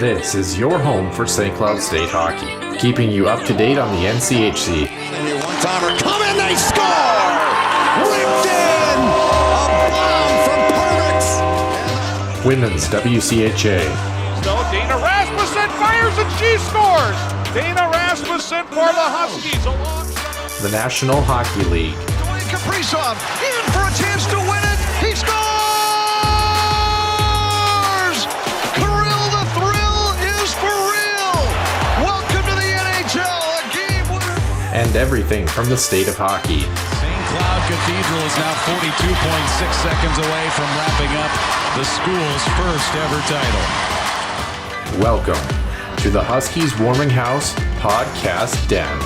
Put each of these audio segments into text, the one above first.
This is your home for St. Cloud State hockey, keeping you up to date on the NCHC. One-timer coming, they score! Ripped in! A bomb from Pervix! Women's WCHA. So Dana Rasmussen fires and she scores! Dana Rasmussen for the Huskies alongside The National Hockey League. Kaprizov in for a chance to win it! He scores! Kirill, the thrill is for real! Welcome to the NHL, a game winner! And everything from the state of hockey. St. Cloud Cathedral is now 42.6 seconds away from wrapping up the school's first ever title. Welcome to the Huskies Warming House Podcast Den.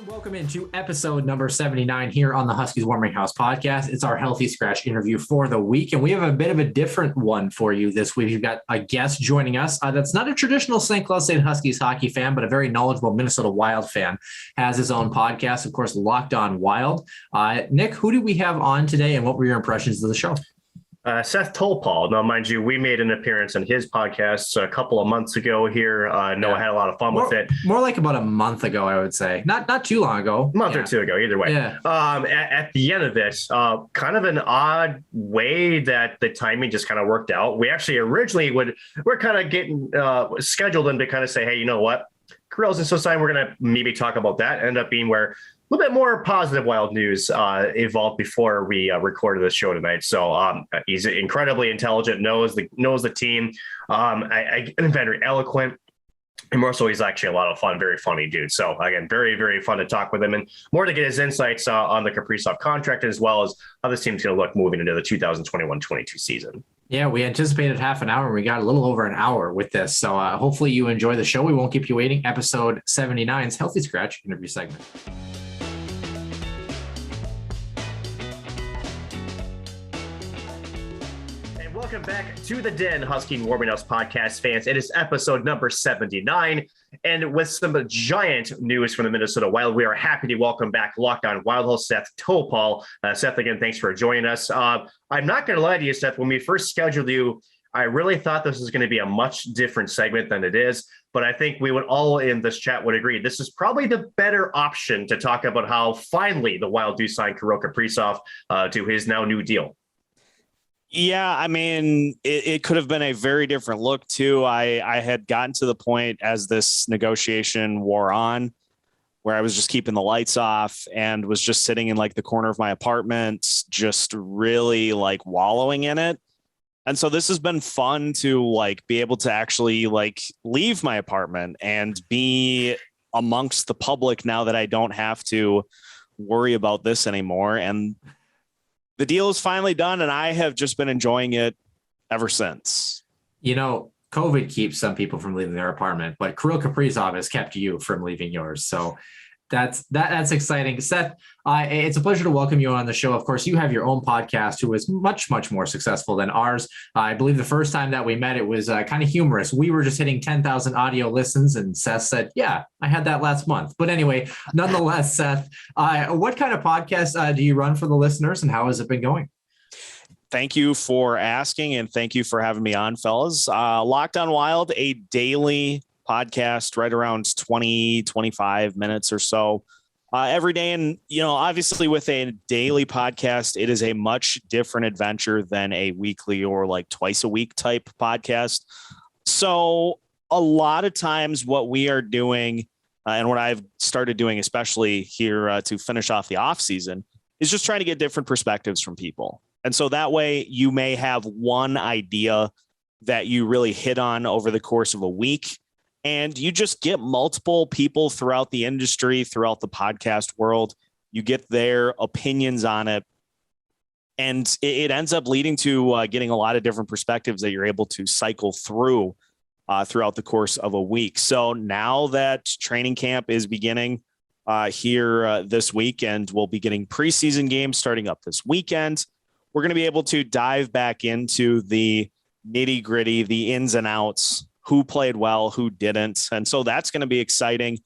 Welcome into episode number 79 here on the Huskies Warming House podcast. It's our Healthy Scratch interview for the week, and we have a bit of a different one for you this week. We've got a guest joining us that's not a traditional St. Cloud State Huskies hockey fan, but a very knowledgeable Minnesota Wild fan. Has his own podcast, of course, Locked On Wild. Nick, who do we have on today, and what were your impressions of the show? Seth Toupal. Now, mind you, we made an appearance on his podcast a couple of months ago here. Noah had a lot of fun with it. More like about a month ago, I would say. Not too long ago. A month or two ago, either way. Yeah. At the end of this, kind of an odd way that the timing just kind of worked out. We actually originally we're kind of getting scheduled them to kind of say, hey, you know what? Kirill's in Society, we're going to maybe talk about that. Ended up being where a little bit more positive Wild news evolved before we recorded this show tonight. So he's incredibly intelligent, knows the team, and very eloquent. And more so, he's actually a lot of fun, very funny dude. So again, very, very fun to talk with him, and more to get his insights on the Kaprizov contract, as well as how this team's going to look moving into the 2021-22 season. Yeah, we anticipated half an hour, and we got a little over an hour with this. So hopefully you enjoy the show. We won't keep you waiting. Episode 79's Healthy Scratch interview segment. Welcome back to the Den, Husky Warming House podcast fans. It is episode number 79. And with some giant news from the Minnesota Wild, we are happy to welcome back Locked On Wild host Seth Toupal. Seth, again, thanks for joining us. I'm not going to lie to you, Seth. When we first scheduled you, I really thought this was going to be a much different segment than it is. But I think we would all in this chat would agree this is probably the better option to talk about how finally the Wild do sign Kirill Kaprizov to his now new deal. Yeah, I mean, it could have been a very different look, too. I had gotten to the point as this negotiation wore on where I was just keeping the lights off and was just sitting in like the corner of my apartment, just really like wallowing in it. And so this has been fun to like be able to actually like leave my apartment and be amongst the public now that I don't have to worry about this anymore. And the deal is finally done, and I have just been enjoying it ever since. You know, COVID keeps some people from leaving their apartment, but Kirill Kaprizov has kept you from leaving yours. So that's exciting. Seth, it's a pleasure to welcome you on the show. Of course, you have your own podcast, who is much, much more successful than ours. I believe the first time that we met, it was kind of humorous. We were just hitting 10,000 audio listens, and Seth said, yeah, I had that last month. But anyway, nonetheless, Seth, what kind of podcast do you run for the listeners, and how has it been going? Thank you for asking, and thank you for having me on, fellas. Locked On Wild, a daily podcast right around 20-25 minutes or so every day. And, you know, obviously with a daily podcast, it is a much different adventure than a weekly or like twice a week type podcast. So a lot of times what we are doing and what I've started doing, especially here to finish off the off season, is just trying to get different perspectives from people. And so that way you may have one idea that you really hit on over the course of a week, and you just get multiple people throughout the industry, throughout the podcast world. You get their opinions on it. And it ends up leading to getting a lot of different perspectives that you're able to cycle through throughout the course of a week. So now that training camp is beginning here this weekend, we'll be getting preseason games starting up this weekend. we're going to be able to dive back into the nitty gritty, the ins and outs, who played well, who didn't. And so that's going to be exciting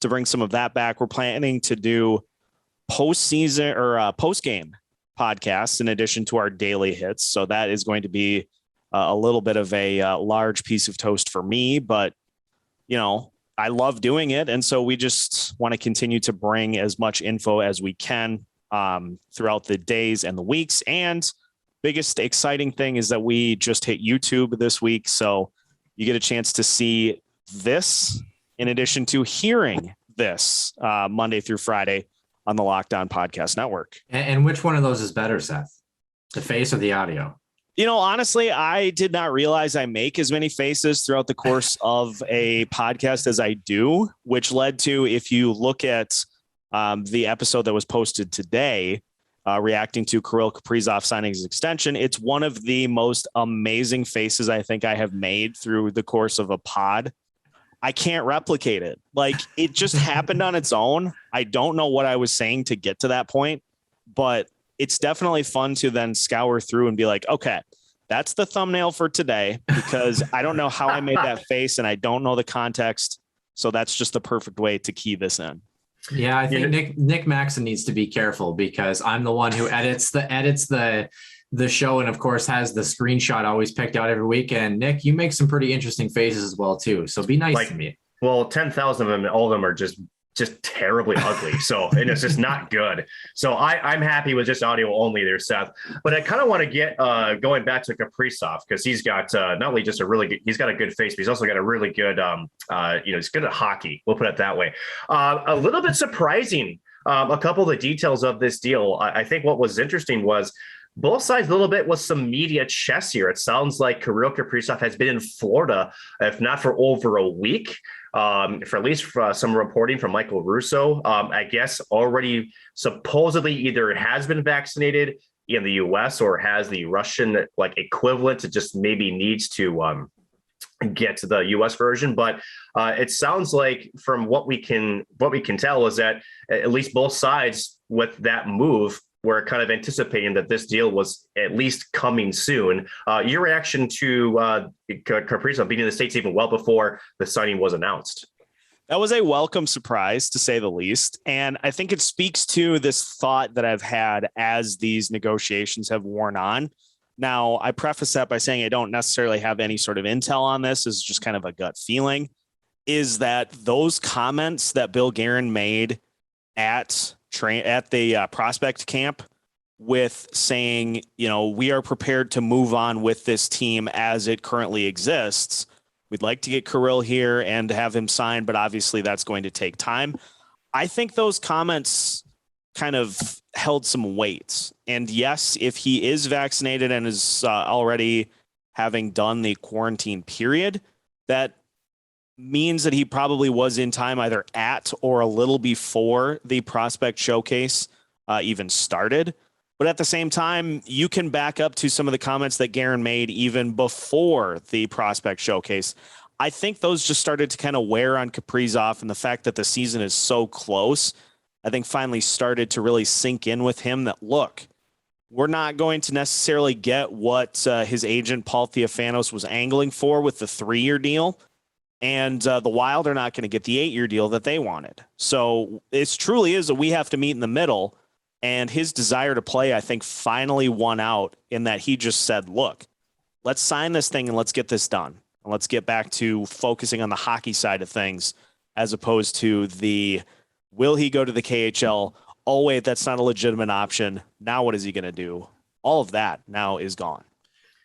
to bring some of that back. We're planning to do postseason or post-game podcasts in addition to our daily hits. So that is going to be a little bit of a large piece of toast for me, but I love doing it. And so we just want to continue to bring as much info as we can throughout the days and the weeks. And biggest exciting thing is that we just hit YouTube this week. So you get a chance to see this in addition to hearing this Monday through Friday on the Locked On Podcast Network. And which one of those is better, Seth? The face or the audio? Honestly, I did not realize I make as many faces throughout the course of a podcast as I do, which led to, if you look at the episode that was posted today, reacting to Kirill Kaprizov signing his extension, it's one of the most amazing faces I think I have made through the course of a pod. I can't replicate it. Like, it just happened on its own. I don't know what I was saying to get to that point, but it's definitely fun to then scour through and be like, okay, that's the thumbnail for today, because I don't know how I made that face and I don't know the context. So that's just the perfect way to key this in. Yeah, I think Nick Maxon needs to be careful, because I'm the one who edits the show, and of course has the screenshot always picked out every week. And Nick, you make some pretty interesting faces as well too. So be nice to me. Well, 10,000 of them, all of them are just terribly ugly. So, and it's just not good. So I'm happy with just audio only there, Seth. But I kind of want to get going back to Kaprizov, because he's got not only just he's got a good face, but he's also got a really good, he's good at hockey. We'll put it that way. A little bit surprising, a couple of the details of this deal. I think what was interesting was both sides a little bit with some media chess here. It sounds like Kirill Kaprizov has been in Florida, if not for over a week. For at least some reporting from Michael Russo, I guess already supposedly either has been vaccinated in the U.S. or has the Russian equivalent to just maybe needs to get to the U.S. version. But it sounds like from what we can tell is that at least both sides with that move were kind of anticipating that this deal was at least coming soon. Your reaction to Kaprizov being in the States even well before the signing was announced? That was a welcome surprise, to say the least. And I think it speaks to this thought that I've had as these negotiations have worn on. Now, I preface that by saying I don't necessarily have any sort of intel on this. It's just kind of a gut feeling, is that those comments that Bill Guerin made at the prospect camp, with saying, we are prepared to move on with this team as it currently exists. We'd like to get Kirill here and have him sign, but obviously that's going to take time. I think those comments kind of held some weight. And yes, if he is vaccinated and is already having done the quarantine period, that means that he probably was in time either at or a little before the prospect showcase even started. But at the same time, you can back up to some of the comments that Guerin made even before the prospect showcase. I think those just started to kind of wear on Kaprizov, and the fact that the season is so close, I think finally started to really sink in with him that, look, we're not going to necessarily get what his agent Paul Theophanos was angling for with the 3-year deal. And the Wild are not going to get the 8-year deal that they wanted. So it truly is that we have to meet in the middle. And his desire to play, I think, finally won out in that he just said, look, let's sign this thing and let's get this done. And let's get back to focusing on the hockey side of things, as opposed to the, will he go to the KHL? Oh, wait, that's not a legitimate option. Now what is he going to do? All of that now is gone.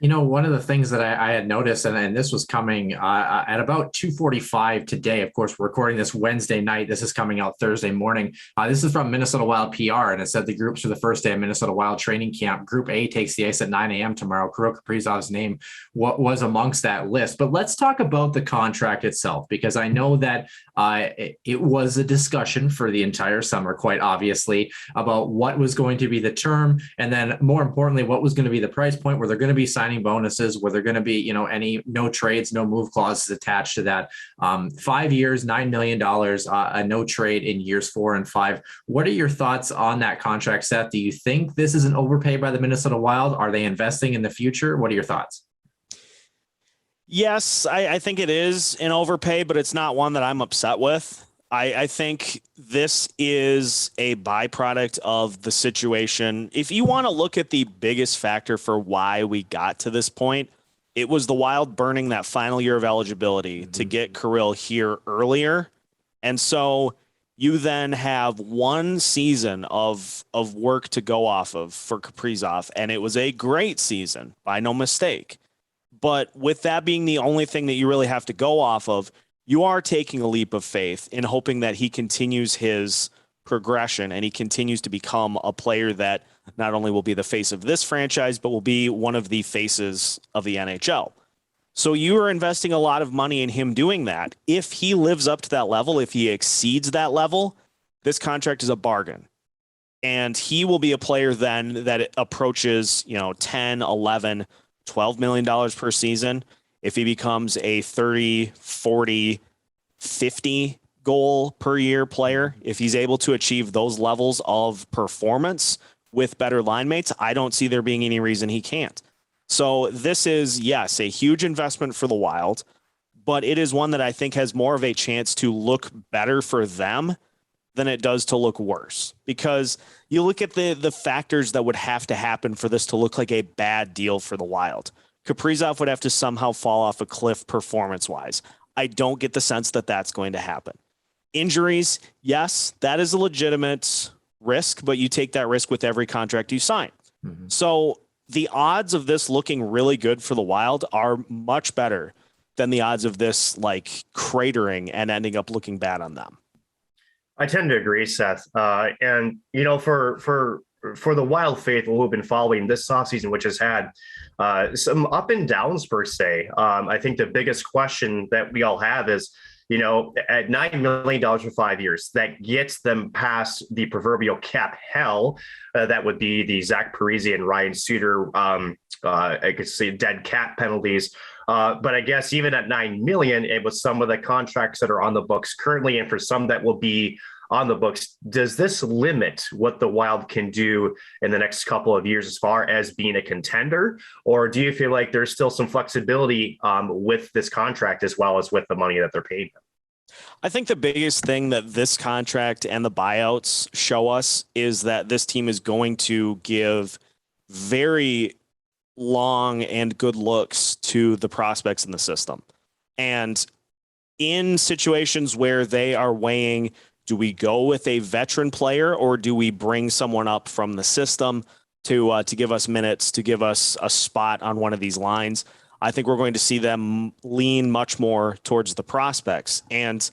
One of the things that I had noticed, and this was coming at about 2:45 today. Of course, we're recording this Wednesday night. This is coming out Thursday morning. This is from Minnesota Wild PR, and it said the groups for the first day of Minnesota Wild training camp. Group A takes the ice at 9 a.m. tomorrow. Kirill Kaprizov's name was amongst that list. But let's talk about the contract itself, because I know that it was a discussion for the entire summer, quite obviously, about what was going to be the term, and then more importantly, what was going to be the price point where they're going to be signing signing bonuses? Were there going to be, any no trades, no move clauses attached to that? 5 years, $9 million, a no trade in years 4 and 5. What are your thoughts on that contract, Seth? Do you think this is an overpay by the Minnesota Wild? Are they investing in the future? What are your thoughts? Yes, I think it is an overpay, but it's not one that I'm upset with. I think this is a byproduct of the situation. If you want to look at the biggest factor for why we got to this point, it was the Wild burning that final year of eligibility to get Kirill here earlier. And so you then have one season of work to go off of for Kaprizov, and it was a great season, by no mistake. But with that being the only thing that you really have to go off of, you are taking a leap of faith in hoping that he continues his progression and he continues to become a player that not only will be the face of this franchise, but will be one of the faces of the NHL. So you are investing a lot of money in him doing that. If he lives up to that level, if he exceeds that level, this contract is a bargain. And he will be a player then that approaches, 10, 11, $12 million per season. If he becomes a 30, 40, 50 goal per year player, if he's able to achieve those levels of performance with better line mates, I don't see there being any reason he can't. So this is, yes, a huge investment for the Wild, but it is one that I think has more of a chance to look better for them than it does to look worse. Because you look at the factors that would have to happen for this to look like a bad deal for the Wild. Kaprizov would have to somehow fall off a cliff performance-wise. I don't get the sense that that's going to happen. Injuries, yes, that is a legitimate risk, but you take that risk with every contract you sign. Mm-hmm. So the odds of this looking really good for the Wild are much better than the odds of this cratering and ending up looking bad on them. I tend to agree, Seth. And for the Wild faithful who have been following this offseason, which has had some up and downs per se, I think the biggest question that we all have is, at $9 million for 5 years, that gets them past the proverbial cap hell. That would be the Zach Parise and Ryan Suter, I could say dead cat penalties. But I guess even at $9 million, it was some of the contracts that are on the books currently, and for some that will be on the books, does this limit what the Wild can do in the next couple of years as far as being a contender? Or do you feel like there's still some flexibility with this contract as well as with the money that they're paying them? I think the biggest thing that this contract and the buyouts show us is that this team is going to give very long and good looks to the prospects in the system. And in situations where they are weighing, do we go with a veteran player or do we bring someone up from the system to give us minutes, to give us a spot on one of these lines? I think we're going to see them lean much more towards the prospects, and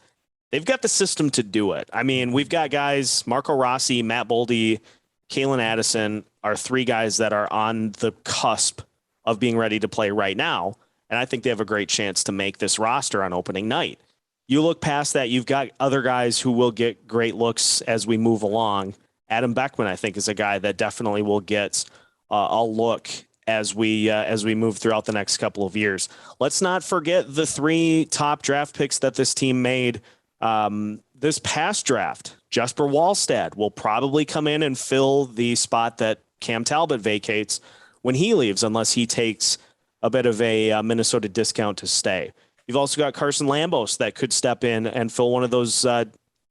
they've got the system to do it. I mean, we've got guys, Marco Rossi, Matt Boldy, Kalen Addison are three guys that are on the cusp of being ready to play right now. And I think they have a great chance to make this roster on opening night. You look past that, you've got other guys who will get great looks as we move along. Adam Beckman, I think, is a guy that definitely will get a look as we move throughout the next couple of years. Let's not forget the 3 top draft picks that this team made this past draft. Jesper Wallstad will probably come in and fill the spot that Cam Talbot vacates when he leaves, unless he takes a bit of a Minnesota discount to stay. You've also got Carson Lambos that could step in and fill one of those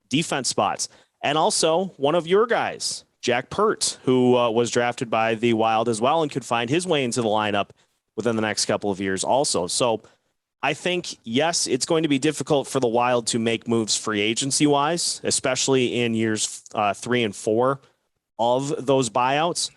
defense spots. And also one of your guys, Jack Pert, who was drafted by the Wild as well and could find his way into the lineup within the next couple of years also. So I think, yes, it's going to be difficult for the Wild to make moves free agency-wise, especially in years 3 and 4 of those buyouts.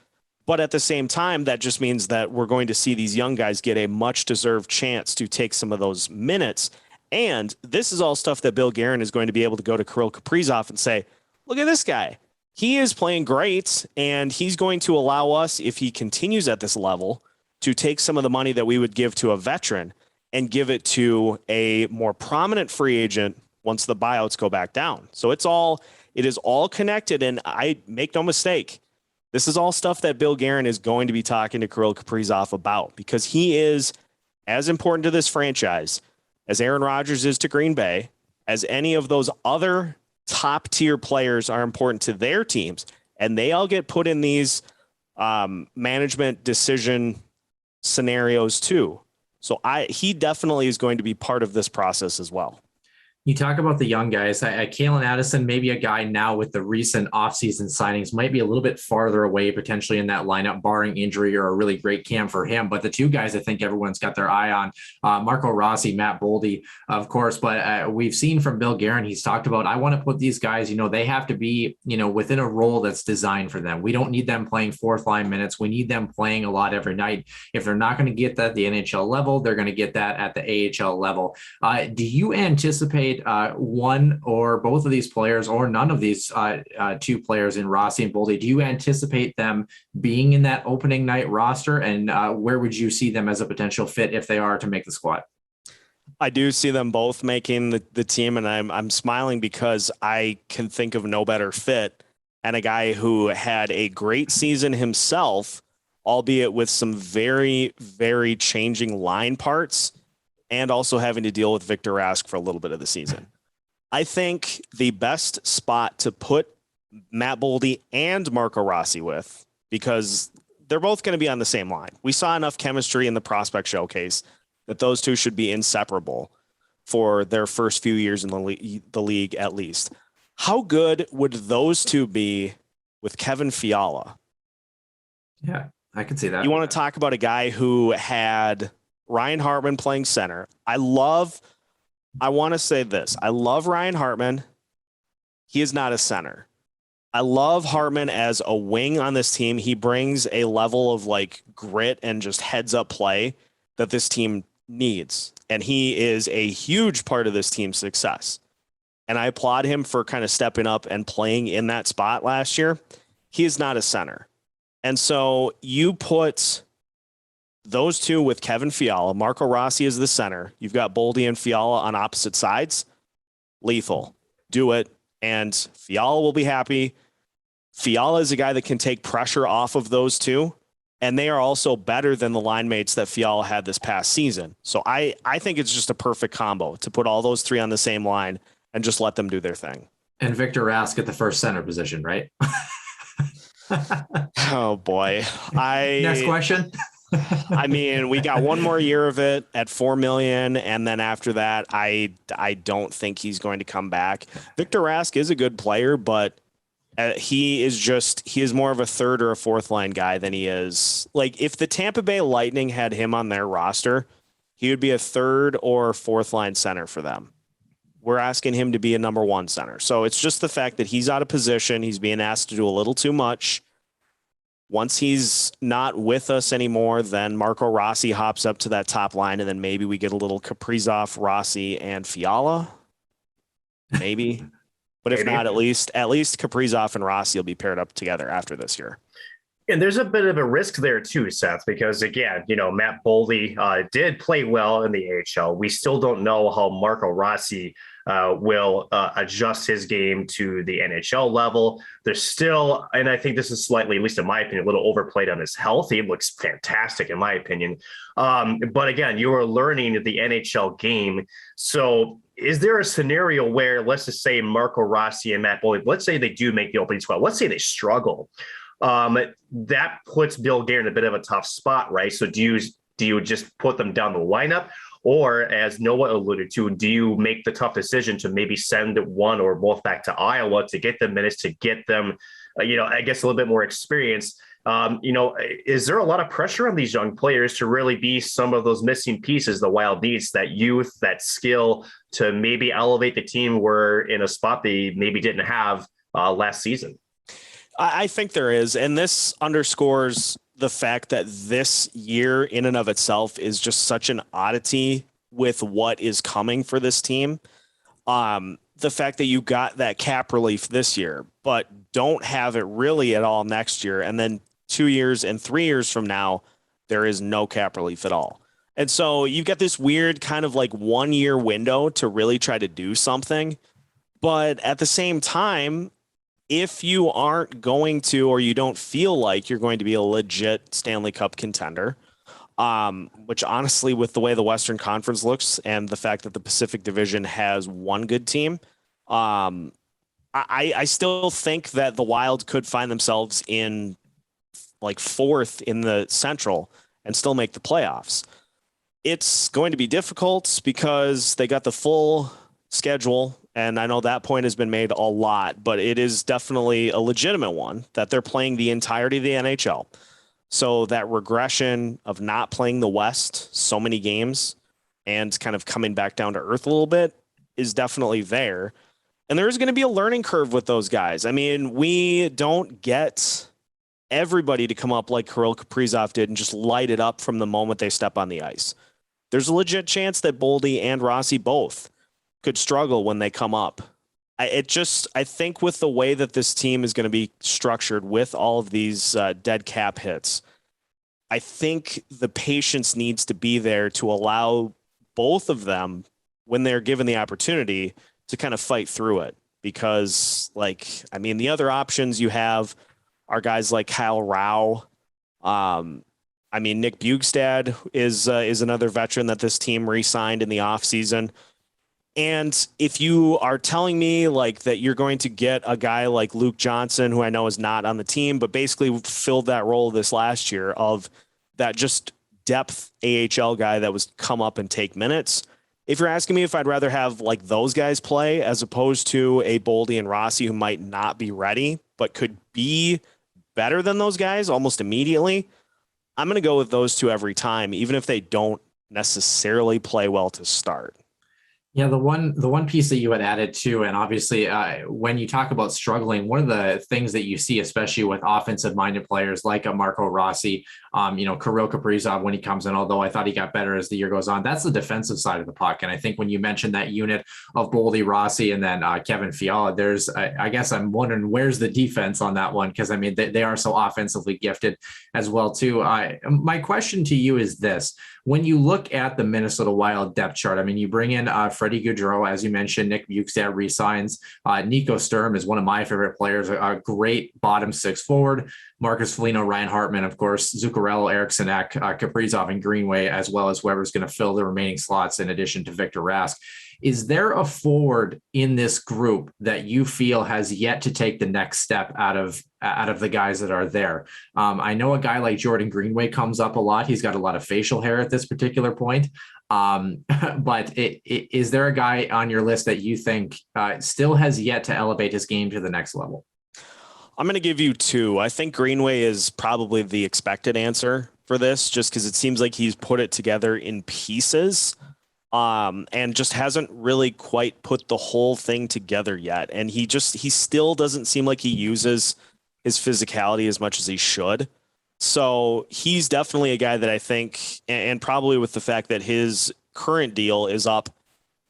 But at the same time, that just means that we're going to see these young guys get a much-deserved chance to take some of those minutes. And this is all stuff that Bill Guerin is going to be able to go to Kirill Kaprizov and say, look at this guy. He is playing great, and he's going to allow us, if he continues at this level, to take some of the money that we would give to a veteran and give it to a more prominent free agent once the buyouts go back down. So it is all connected, and I make no mistake. This is all stuff that Bill Guerin is going to be talking to Kirill Kaprizov about, because he is as important to this franchise as Aaron Rodgers is to Green Bay, as any of those other top tier players are important to their teams. And they all get put in these management decision scenarios too. So he definitely is going to be part of this process as well. You talk about the young guys. Kalen Addison, maybe a guy now with the recent offseason signings, might be a little bit farther away potentially in that lineup, barring injury or a really great camp for him. But the two guys I think everyone's got their eye on, Marco Rossi, Matt Boldy, of course. But we've seen from Bill Guerin, he's talked about, I want to put these guys, they have to be, within a role that's designed for them. We don't need them playing fourth line minutes. We need them playing a lot every night. If they're not going to get that at the NHL level, they're going to get that at the AHL level. Do you anticipate one or both of these players, or none of these two players in Rossi and Boldy, do you anticipate them being in that opening night roster? And where would you see them as a potential fit if they are to make the squad? I do see them both making the team, and I'm smiling because I can think of no better fit, and a guy who had a great season himself, albeit with some very, very changing line parts, and also having to deal with Victor Rask for a little bit of the season. I think the best spot to put Matt Boldy and Marco Rossi with, because they're both going to be on the same line. We saw enough chemistry in the prospect showcase that those two should be inseparable for their first few years in the league at least. How good would those two be with Kevin Fiala? Yeah, I can see that. You want to talk about a guy who had Ryan Hartman playing center. I want to say this. I love Ryan Hartman. He is not a center. I love Hartman as a wing on this team. He brings a level of grit and just heads up play that this team needs. And he is a huge part of this team's success. And I applaud him for kind of stepping up and playing in that spot last year. He is not a center. And so you put those two with Kevin Fiala, Marco Rossi is the center. You've got Boldy and Fiala on opposite sides. Lethal. Do it. And Fiala will be happy. Fiala is a guy that can take pressure off of those two. And they are also better than the line mates that Fiala had this past season. So I think it's just a perfect combo to put all those three on the same line and just let them do their thing. And Victor Rask at the first center position, right? Oh boy. Next question. I mean, we got one more year of it at $4 million, and then after that, I don't think he's going to come back. Victor Rask is a good player, but he is more of a third or a fourth line guy than he is. If the Tampa Bay Lightning had him on their roster, he would be a third or fourth line center for them. We're asking him to be a number one center. So it's just the fact that he's out of position. He's being asked to do a little too much. Once he's not with us anymore, then Marco Rossi hops up to that top line, and then maybe we get a little Kaprizov, Rossi, and Fiala. Maybe. But if not, at least Kaprizov and Rossi will be paired up together after this year. And there's a bit of a risk there too, Seth, because again, Matt Boldy did play well in the AHL. We still don't know how Marco Rossi will adjust his game to the NHL level. There's still, and I think this is slightly, at least in my opinion, a little overplayed on his health. He looks fantastic in my opinion. But again, you are learning the NHL game. So is there a scenario where, let's just say Marco Rossi and Matt Boldy, let's say they do make the opening squad, let's say they struggle. That puts Bill Guerin in a bit of a tough spot, right? So do you just put them down the lineup? Or, as Noah alluded to, do you make the tough decision to maybe send one or both back to Iowa to get them minutes, to get them, I guess a little bit more experience? Is there a lot of pressure on these young players to really be some of those missing pieces the Wild needs, that youth, that skill to maybe elevate the team where in a spot they maybe didn't have last season? I think there is. And this underscores the fact that this year in and of itself is just such an oddity with what is coming for this team. The fact that you got that cap relief this year, but don't have it really at all next year. And then 2 years and 3 years from now, there is no cap relief at all. And so you've got this weird kind of 1 year window to really try to do something. But at the same time, if you aren't going to, or you don't feel like you're going to be a legit Stanley Cup contender, which honestly, with the way the Western Conference looks and the fact that the Pacific Division has one good team, I still think that the Wild could find themselves in like fourth in the Central and still make the playoffs. It's going to be difficult because they got the full schedule, and I know that point has been made a lot, but it is definitely a legitimate one that they're playing the entirety of the NHL. So that regression of not playing the West so many games and kind of coming back down to earth a little bit is definitely there. And there is going to be a learning curve with those guys. I mean, we don't get everybody to come up like Kirill Kaprizov did and just light it up from the moment they step on the ice. There's a legit chance that Boldy and Rossi both could struggle when they come up. I think with the way that this team is going to be structured with all of these dead cap hits, I think the patience needs to be there to allow both of them, when they're given the opportunity, to kind of fight through it. Because, the other options you have are guys like Kyle Rau. Nick Bjugstad is another veteran that this team re-signed in the offseason. And if you are telling me that you're going to get a guy like Luke Johnson, who I know is not on the team, but basically filled that role this last year of that just depth AHL guy that was come up and take minutes. If you're asking me if I'd rather have those guys play as opposed to a Boldy and Rossi who might not be ready, but could be better than those guys almost immediately, I'm going to go with those two every time, even if they don't necessarily play well to start. Yeah, the one piece that you had added to, and obviously when you talk about struggling, one of the things that you see, especially with offensive-minded players like a Marco Rossi, Kirill Kaprizov when he comes in, although I thought he got better as the year goes on, that's the defensive side of the puck. And I think when you mentioned that unit of Boldy, Rossi, and then Kevin Fiala, there's, I guess I'm wondering where's the defense on that one, because they are so offensively gifted as well too. My question to you is this. When you look at the Minnesota Wild depth chart, you bring in Freddie Gaudreau, as you mentioned, Nick Bjugstad resigns. Nico Sturm is one of my favorite players, a great bottom six forward. Marcus Foligno, Ryan Hartman, of course, Zuccarello, Eriksson Ek, Kaprizov, and Greenway, as well as whoever's going to fill the remaining slots in addition to Victor Rask. Is there a forward in this group that you feel has yet to take the next step out of the guys that are there? I know a guy like Jordan Greenway comes up a lot. He's got a lot of facial hair at this particular point. But is there a guy on your list that you think still has yet to elevate his game to the next level? I'm going to give you two. I think Greenway is probably the expected answer for this, just because it seems like he's put it together in pieces. And just hasn't really quite put the whole thing together yet. And he still doesn't seem like he uses his physicality as much as he should. So he's definitely a guy that I think, and probably with the fact that his current deal is up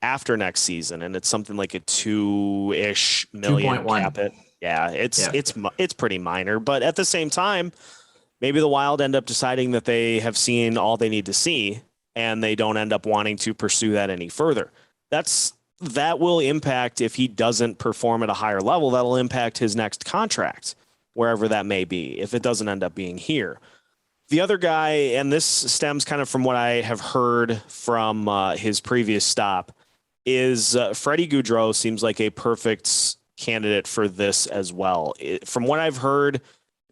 after next season, and it's something like a 2-ish million cap it. Yeah, it's pretty minor, but at the same time, maybe the Wild end up deciding that they have seen all they need to see, and they don't end up wanting to pursue that any further. That will impact, if he doesn't perform at a higher level, that'll impact his next contract, wherever that may be, if it doesn't end up being here. The other guy, and this stems kind of from what I have heard from his previous stop, is Freddie Gaudreau seems like a perfect candidate for this as well. From what I've heard,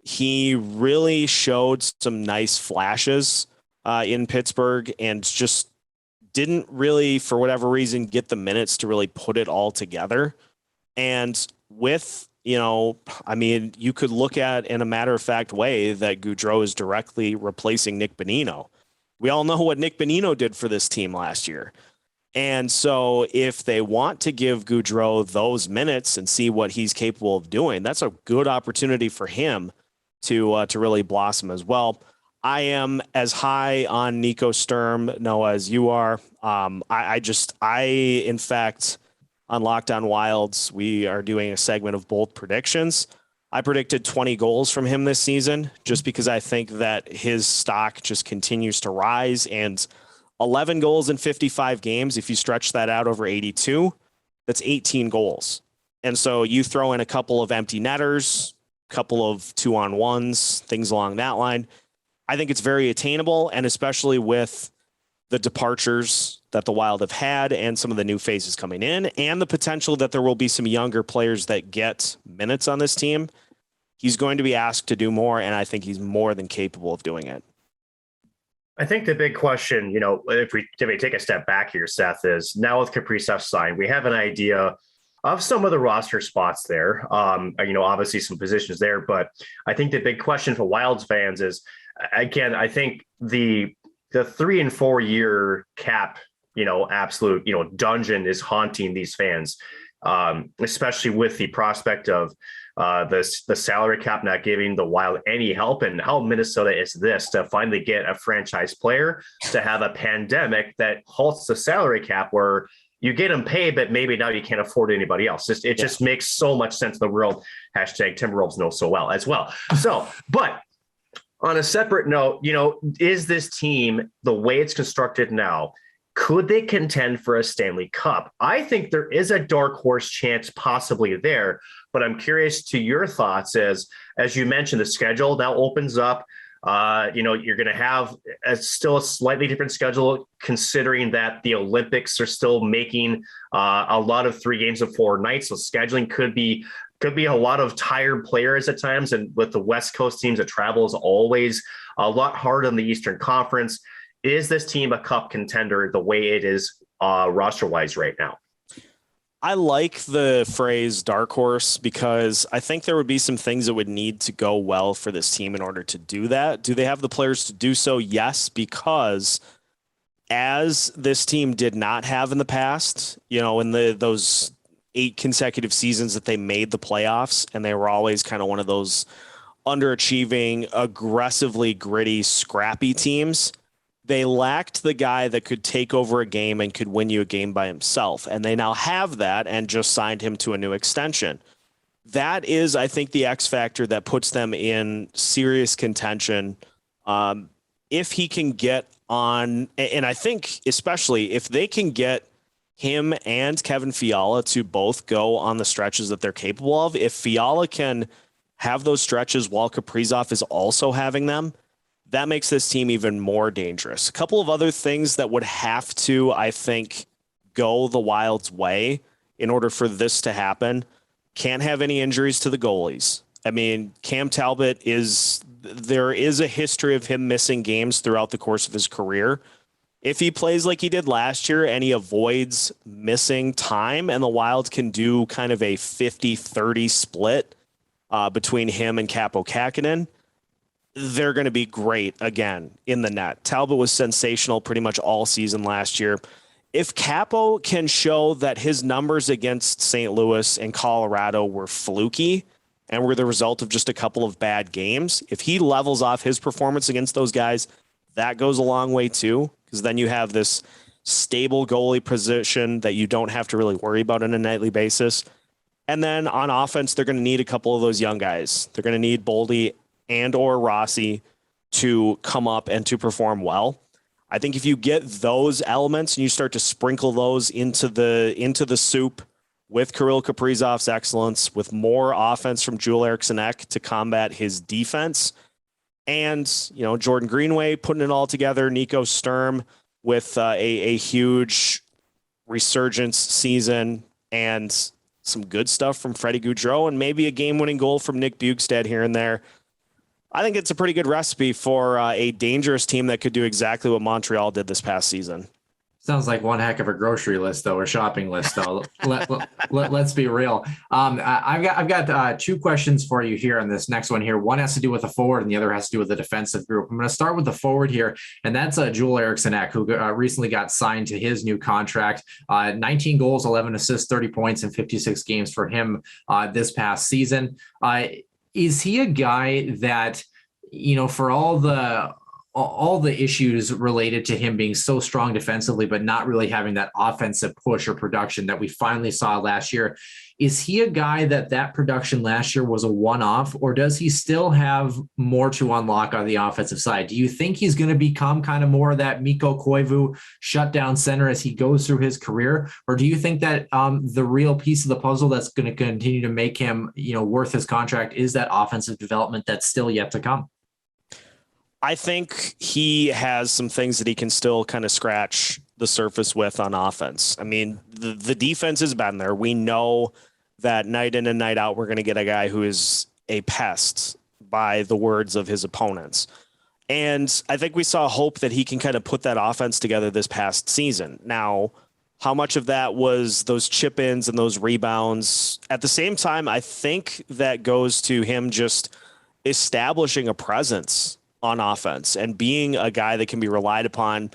he really showed some nice flashes in Pittsburgh and just didn't really, for whatever reason, get the minutes to really put it all together. And with, you could look at in a matter-of-fact way that Gaudreau is directly replacing Nick Bonino. We all know what Nick Bonino did for this team last year. And so if they want to give Gaudreau those minutes and see what he's capable of doing, that's a good opportunity for him to really blossom as well. I am as high on Nico Sturm, Noah, as you are. In fact, on Locked On Wilds, we are doing a segment of bold predictions. I predicted 20 goals from him this season, just because I think that his stock just continues to rise, and 11 goals in 55 games. If you stretch that out over 82, that's 18 goals. And so you throw in a couple of empty netters, couple of 2-on-1s, things along that line. I think it's very attainable, and especially with the departures that the Wild have had and some of the new faces coming in and the potential that there will be some younger players that get minutes on this team, he's going to be asked to do more, and I think he's more than capable of doing it. I think the big question, if we take a step back here, Seth, is now with Kaprizov signed, we have an idea of some of the roster spots there. Obviously some positions there, but I think the big question for Wilds fans is, again, I think the 3 and 4 year cap, absolute, dungeon is haunting these fans, especially with the prospect of the salary cap not giving the Wild any help. And how Minnesota is this to finally get a franchise player to have a pandemic that halts the salary cap where you get them paid, but maybe now you can't afford anybody else. It just makes so much sense in the world. Hashtag Timberwolves know so well as well. So, but on a separate note, is this team, the way it's constructed now, could they contend for a Stanley Cup? I think there is a dark horse chance possibly there, but I'm curious to your thoughts as you mentioned, the schedule now opens up. You're going to have still a slightly different schedule, considering that the Olympics are still making a lot of 3 games of 4 nights. So scheduling could be a lot of tired players at times. And with the West Coast teams, the travel is always a lot harder than the Eastern Conference. Is this team a cup contender the way it is roster wise right now? I like the phrase dark horse because I think there would be some things that would need to go well for this team in order to do that. Do they have the players to do so? Yes, because as this team did not have in the past, in those 8 consecutive seasons that they made the playoffs, and they were always kind of one of those underachieving, aggressively gritty, scrappy teams. They lacked the guy that could take over a game and could win you a game by himself. And they now have that and just signed him to a new extension. That is, I think, the X factor that puts them in serious contention. If he can get on, and I think especially if they can get him and Kevin Fiala to both go on the stretches that they're capable of, if Fiala can have those stretches while Kaprizov is also having them, that makes this team even more dangerous. A couple of other things that would have to, I think, go the Wild's way in order for this to happen. Can't have any injuries to the goalies. I mean, Cam Talbot there is a history of him missing games throughout the course of his career. If he plays like he did last year and he avoids missing time and the Wild can do kind of a 50-30 split between him and Kaapo Kähkönen, they're going to be great again in the net. Talbot was sensational pretty much all season last year. If Kaapo can show that his numbers against St. Louis and Colorado were fluky and were the result of just a couple of bad games, if he levels off his performance against those guys, that goes a long way too, because then you have this stable goalie position that you don't have to really worry about on a nightly basis. And then on offense, they're going to need a couple of those young guys. They're going to need Boldy and or Rossi to come up and to perform well. I think if you get those elements and you start to sprinkle those into the soup with Kirill Kaprizov's excellence, with more offense from Joel Eriksson Ek to combat his defense, and Jordan Greenway putting it all together, Nico Sturm with a huge resurgence season, and some good stuff from Freddie Gaudreau, and maybe a game-winning goal from Nick Bjugstad here and there. I think it's a pretty good recipe for a dangerous team that could do exactly what Montreal did this past season. Sounds like one heck of a grocery list, though, or shopping list, though. Let's be real. I've got 2 questions for you here on this next one here. One has to do with the forward, and the other has to do with the defensive group. I'm going to start with the forward here, and that's Joel Eriksson Ek, who recently got signed to his new contract. 19 goals, 11 assists, 30 points in 56 games for him this past season. Is he a guy that, for all all the issues related to him being so strong defensively, but not really having that offensive push or production that we finally saw last year. Is he a guy that production last year was a one-off, or does he still have more to unlock on the offensive side? Do you think he's going to become kind of more of that Mikko Koivu shutdown center as he goes through his career? Or do you think that the real piece of the puzzle that's going to continue to make him, worth his contract is that offensive development that's still yet to come? I think he has some things that he can still kind of scratch the surface with on offense. I mean, the defense has been there. We know that night in and night out, we're going to get a guy who is a pest by the words of his opponents. And I think we saw hope that he can kind of put that offense together this past season. Now, how much of that was those chip ins and those rebounds? At the same time, I think that goes to him just establishing a presence on offense and being a guy that can be relied upon,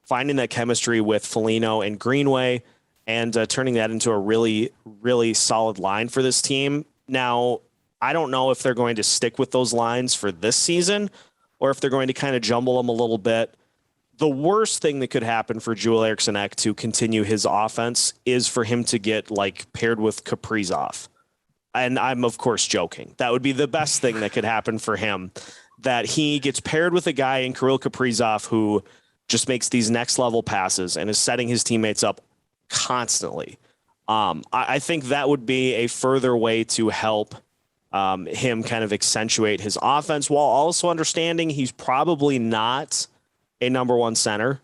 finding that chemistry with Foligno and Greenway, and turning that into a really, really solid line for this team. Now, I don't know if they're going to stick with those lines for this season or if they're going to kind of jumble them a little bit. The worst thing that could happen for Joel Eriksson Ek to continue his offense is for him to get paired with Kaprizov. And I'm, of course, joking. That would be the best thing that could happen for him, that he gets paired with a guy in Kirill Kaprizov who just makes these next level passes and is setting his teammates up constantly. I think that would be a further way to help him kind of accentuate his offense, while also understanding he's probably not a number one center.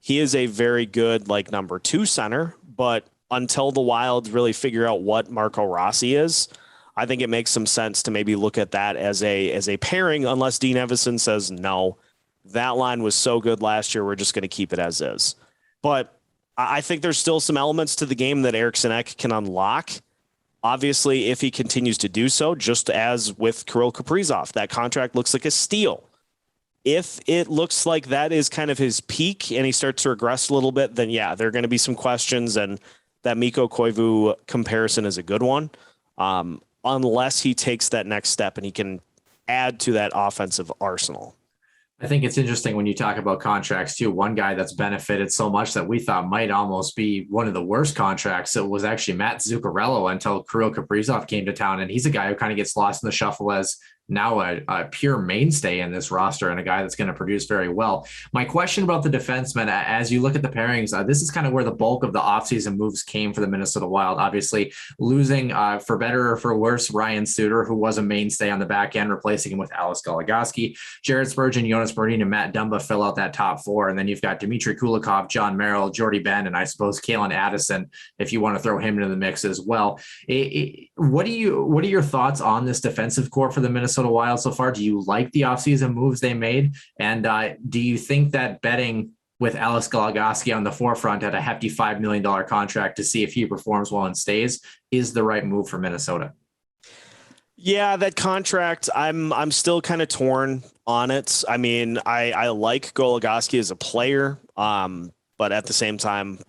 He is a very good number two center, but until the Wild really figure out what Marco Rossi is, I think it makes some sense to maybe look at that as a pairing, unless Dean Evison says, no, that line was so good last year, we're just going to keep it as is. But I think there's still some elements to the game that Eriksson Ek can unlock. Obviously, if he continues to do so, just as with Kirill Kaprizov, that contract looks like a steal. If it looks like that is kind of his peak and he starts to regress a little bit, then yeah, there are going to be some questions, and that Mikko Koivu comparison is a good one. Unless he takes that next step and he can add to that offensive arsenal. I think it's interesting when you talk about contracts too. One guy that's benefited so much that we thought might almost be one of the worst contracts, it was actually Matt Zuccarello until Kirill Kaprizov came to town. And he's a guy who kind of gets lost in the shuffle as now a pure mainstay in this roster and a guy that's going to produce very well. My question about the defensemen, as you look at the pairings, this is kind of where the bulk of the offseason moves came for the Minnesota Wild. Obviously, losing for better or for worse, Ryan Suter, who was a mainstay on the back end, replacing him with Alex Goligoski. Jared Spurgeon, Jonas Brodin, and Matt Dumba fill out that top four. And then you've got Dmitry Kulikov, John Merrill, Jordy Ben, and I suppose Kalen Addison, if you want to throw him into the mix as well. What are your thoughts on this defensive core for the Minnesota Wild so far? Do you like the offseason moves they made? And do you think that betting with Alex Goligoski on the forefront at a hefty $5 million contract to see if he performs well and stays is the right move for Minnesota? Yeah, that contract, I'm still kind of torn on it. I mean, I like Goligoski as a player, but at the same time,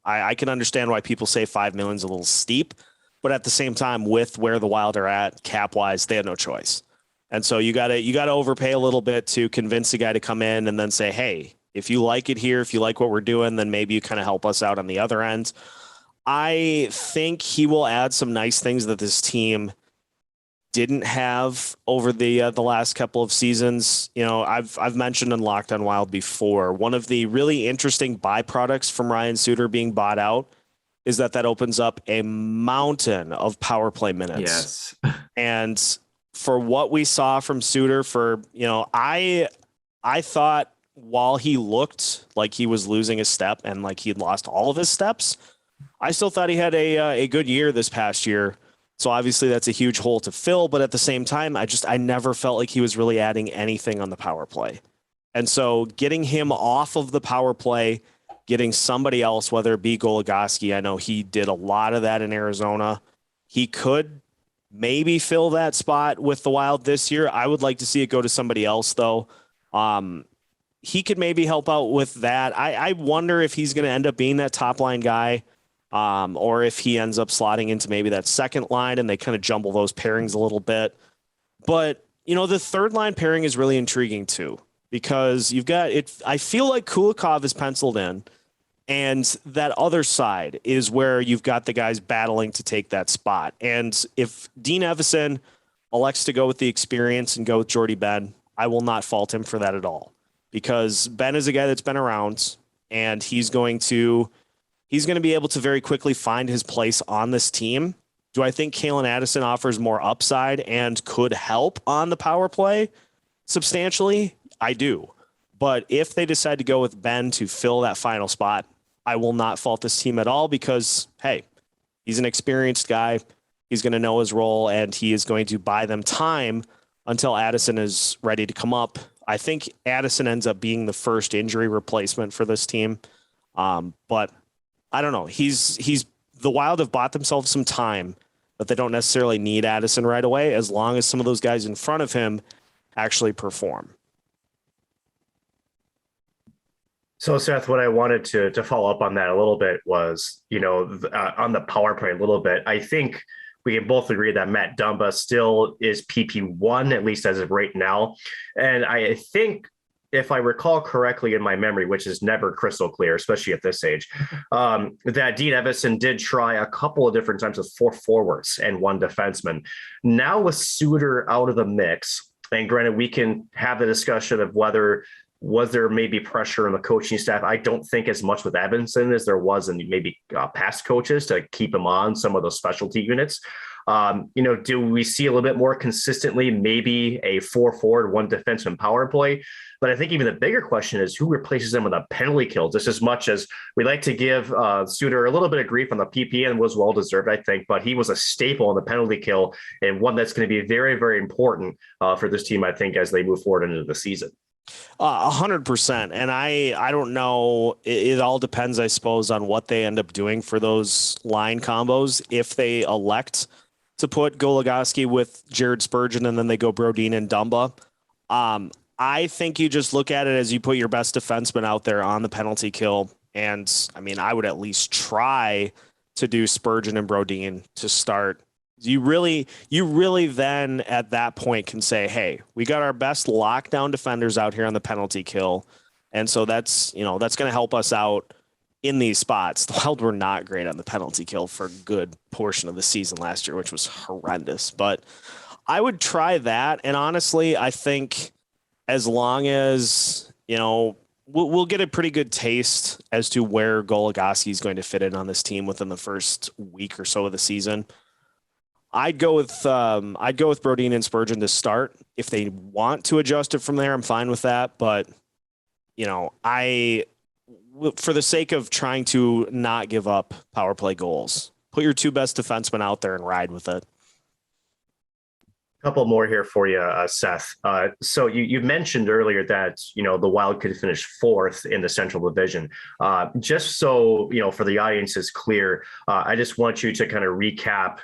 I can understand why people say $5 million is a little steep. But at the same time, with where the Wild are at cap wise, they have no choice. And so you gotta overpay a little bit to convince a guy to come in and then say, hey, if you like it here, if you like what we're doing, then maybe you kind of help us out on the other end. I think he will add some nice things that this team didn't have over the last couple of seasons. I've mentioned in Locked on Wild before, one of the really interesting byproducts from Ryan Suter being bought out is that opens up a mountain of power play minutes. Yes. And for what we saw from Suter I thought while he looked like he was losing a step and like he'd lost all of his steps, I still thought he had a good year this past year. So obviously that's a huge hole to fill, but at the same time, I never felt like he was really adding anything on the power play. And so getting him off of the power play, getting somebody else, whether it be Goligoski, I know he did a lot of that in Arizona. He could maybe fill that spot with the Wild this year. I would like to see it go to somebody else, though. He could maybe help out with that. I wonder if he's going to end up being that top line guy, or if he ends up slotting into maybe that second line and they kind of jumble those pairings a little bit. But, the third line pairing is really intriguing too. because you've got it. I feel like Kulikov is penciled in, and that other side is where you've got the guys battling to take that spot. And if Dean Evison elects to go with the experience and go with Jordy Ben, I will not fault him for that at all, because Ben is a guy that's been around, and he's going to be able to very quickly find his place on this team. Do I think Kalen Addison offers more upside and could help on the power play substantially? I do. But if they decide to go with Ben to fill that final spot, I will not fault this team at all, because, hey, he's an experienced guy. He's going to know his role, and he is going to buy them time until Addison is ready to come up. I think Addison ends up being the first injury replacement for this team. But I don't know. The Wild have bought themselves some time, but they don't necessarily need Addison right away, as long as some of those guys in front of him actually perform. So, Seth, what I wanted to follow up on that a little bit was, on the power play a little bit, I think we can both agree that Matt Dumba still is PP1, at least as of right now. And I think, if I recall correctly in my memory, which is never crystal clear, especially at this age, that Dean Evison did try a couple of different times with 4 forwards and 1 defenseman. Now with Suter out of the mix, and granted, we can have the discussion of whether was there maybe pressure on the coaching staff. I don't think as much with Evanson as there was in maybe past coaches to keep him on some of those specialty units. Do we see a little bit more consistently, maybe a 4 forward, 1 defenseman power play? But I think even the bigger question is who replaces them with a penalty kill, just as much as we like to give Suter a little bit of grief on the PP, and was well-deserved, I think, but he was a staple in the penalty kill, and one that's going to be very, very important for this team, I think, as they move forward into the season. 100%. And I don't know. It all depends, I suppose, on what they end up doing for those line combos. If they elect to put Goligoski with Jared Spurgeon and then they go Brodin and Dumba, I think you just look at it as you put your best defenseman out there on the penalty kill. And I mean, I would at least try to do Spurgeon and Brodin to start. You really then at that point can say, hey, we got our best lockdown defenders out here on the penalty kill. And so that's going to help us out in these spots. The Wild were not great on the penalty kill for a good portion of the season last year, which was horrendous. But I would try that. And honestly, I think as long as, we'll get a pretty good taste as to where Goligoski is going to fit in on this team within the first week or so of the season. I'd go with Brodin and Spurgeon to start. If they want to adjust it from there, I'm fine with that. But, for the sake of trying to not give up power play goals, put your 2 best defensemen out there and ride with it. Couple more here for you, Seth. So you mentioned earlier that, the Wild could finish 4th in the Central Division. Just so, for the audience is clear, I just want you to kind of recap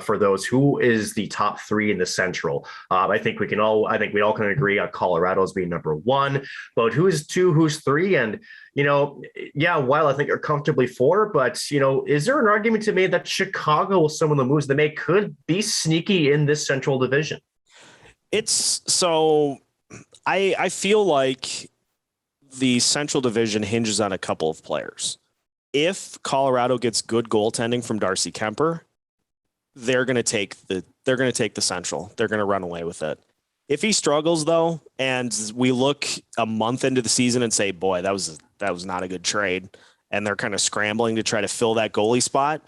for those who is the top 3 in the Central. I think we all can agree on Colorado's being number 1, but who is 2, who's 3? And, Wild, I think are comfortably 4, but, is there an argument to be made that Chicago, with some of the moves they make, could be sneaky in this Central Division? I feel like the Central Division hinges on a couple of players. If Colorado gets good goaltending from Darcy Kemper, they're going to take the Central. They're going to run away with it. If he struggles, though, and we look a month into the season and say, boy, that was not a good trade, and they're kind of scrambling to try to fill that goalie spot,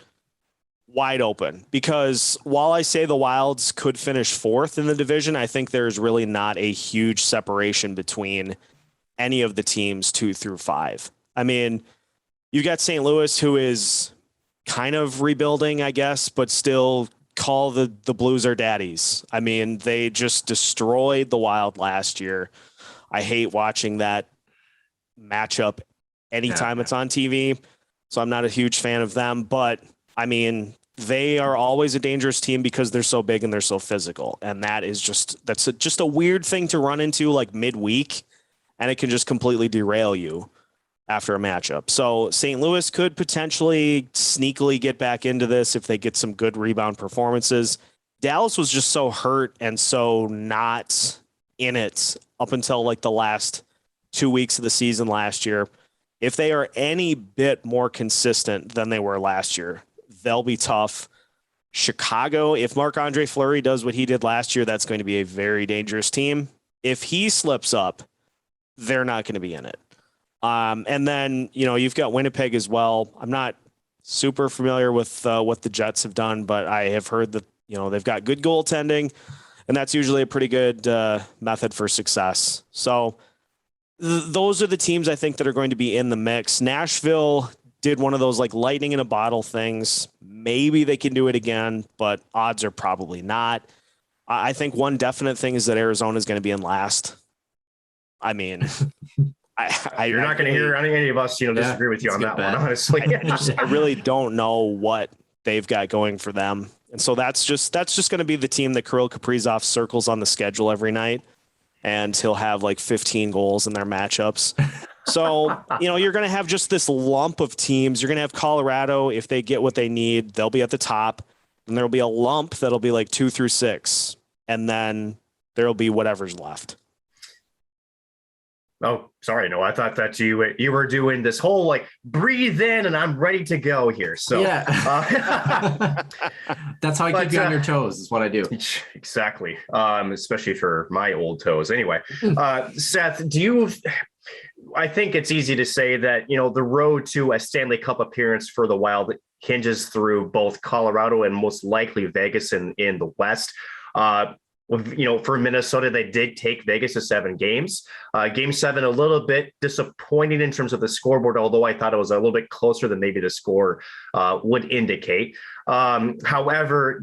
wide open. Because while I say the Wilds could finish 4th in the division, I think there's really not a huge separation between any of the teams 2 through 5. I mean, you got St. Louis, who is kind of rebuilding, I guess, but still call the Blues our daddies. I mean, they just destroyed the Wild last year. I hate watching that matchup anytime it's on TV, so I'm not a huge fan of them. But I mean, they are always a dangerous team because they're so big and they're so physical, and that's just a weird thing to run into like midweek, and it can just completely derail you after a matchup. So St. Louis could potentially sneakily get back into this if they get some good rebound performances. Dallas was just so hurt and so not in it up until like the last 2 weeks of the season last year. If they are any bit more consistent than they were last year, they'll be tough. Chicago, if Marc-Andre Fleury does what he did last year, that's going to be a very dangerous team. If he slips up, they're not going to be in it. And then, you've got Winnipeg as well. I'm not super familiar with what the Jets have done, but I have heard that, they've got good goaltending, and that's usually a pretty good method for success. So those are the teams I think that are going to be in the mix. Nashville did one of those like lightning in a bottle things. Maybe they can do it again, but odds are probably not. I think one definite thing is that Arizona is going to be in last. I mean, you're not going to hear any of us, disagree with you on that one, honestly. I really don't know what they've got going for them. And so that's just going to be the team that Kirill Kaprizov circles on the schedule every night. And he'll have like 15 goals in their matchups. So, you're going to have just this lump of teams. You're going to have Colorado. If they get what they need, they'll be at the top. And there'll be a lump that'll be like 2 through 6. And then there'll be whatever's left. Oh, sorry. No, I thought that you were doing this whole like breathe in and I'm ready to go here. So yeah, that's how I keep you on your toes is what I do. Exactly. Especially for my old toes. Anyway, Seth, I think it's easy to say that, the road to a Stanley Cup appearance for the Wild hinges through both Colorado and most likely Vegas in the West. For Minnesota, they did take Vegas to 7 games. Game 7, a little bit disappointing in terms of the scoreboard, although I thought it was a little bit closer than maybe the score would indicate. However,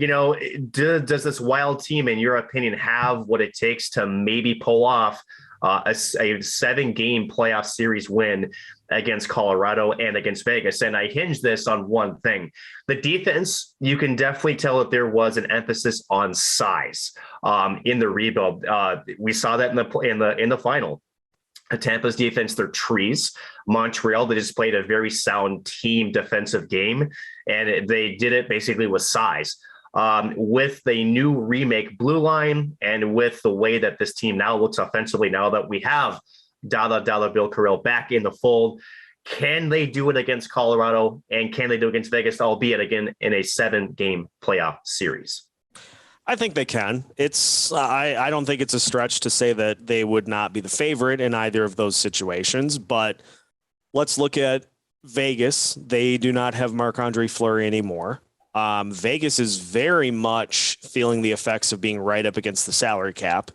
does this Wild team, in your opinion, have what it takes to maybe pull off a 7-game playoff series win against Colorado and against Vegas? And I hinge this on one thing. The defense, you can definitely tell that there was an emphasis on size in the rebuild. We saw that in the final. Tampa's defense, they're trees. Montreal, they just played a very sound team defensive game, and they did it basically with size. With the new remake blue line and with the way that this team now looks offensively, now that we have Dalla Bill Kirill back in the fold, can they do it against Colorado, and can they do it against Vegas, albeit again in a 7-game playoff series? I think they can. I don't think it's a stretch to say that they would not be the favorite in either of those situations, but let's look at Vegas. They do not have Marc-Andre Fleury anymore. Vegas is very much feeling the effects of being right up against the salary cap.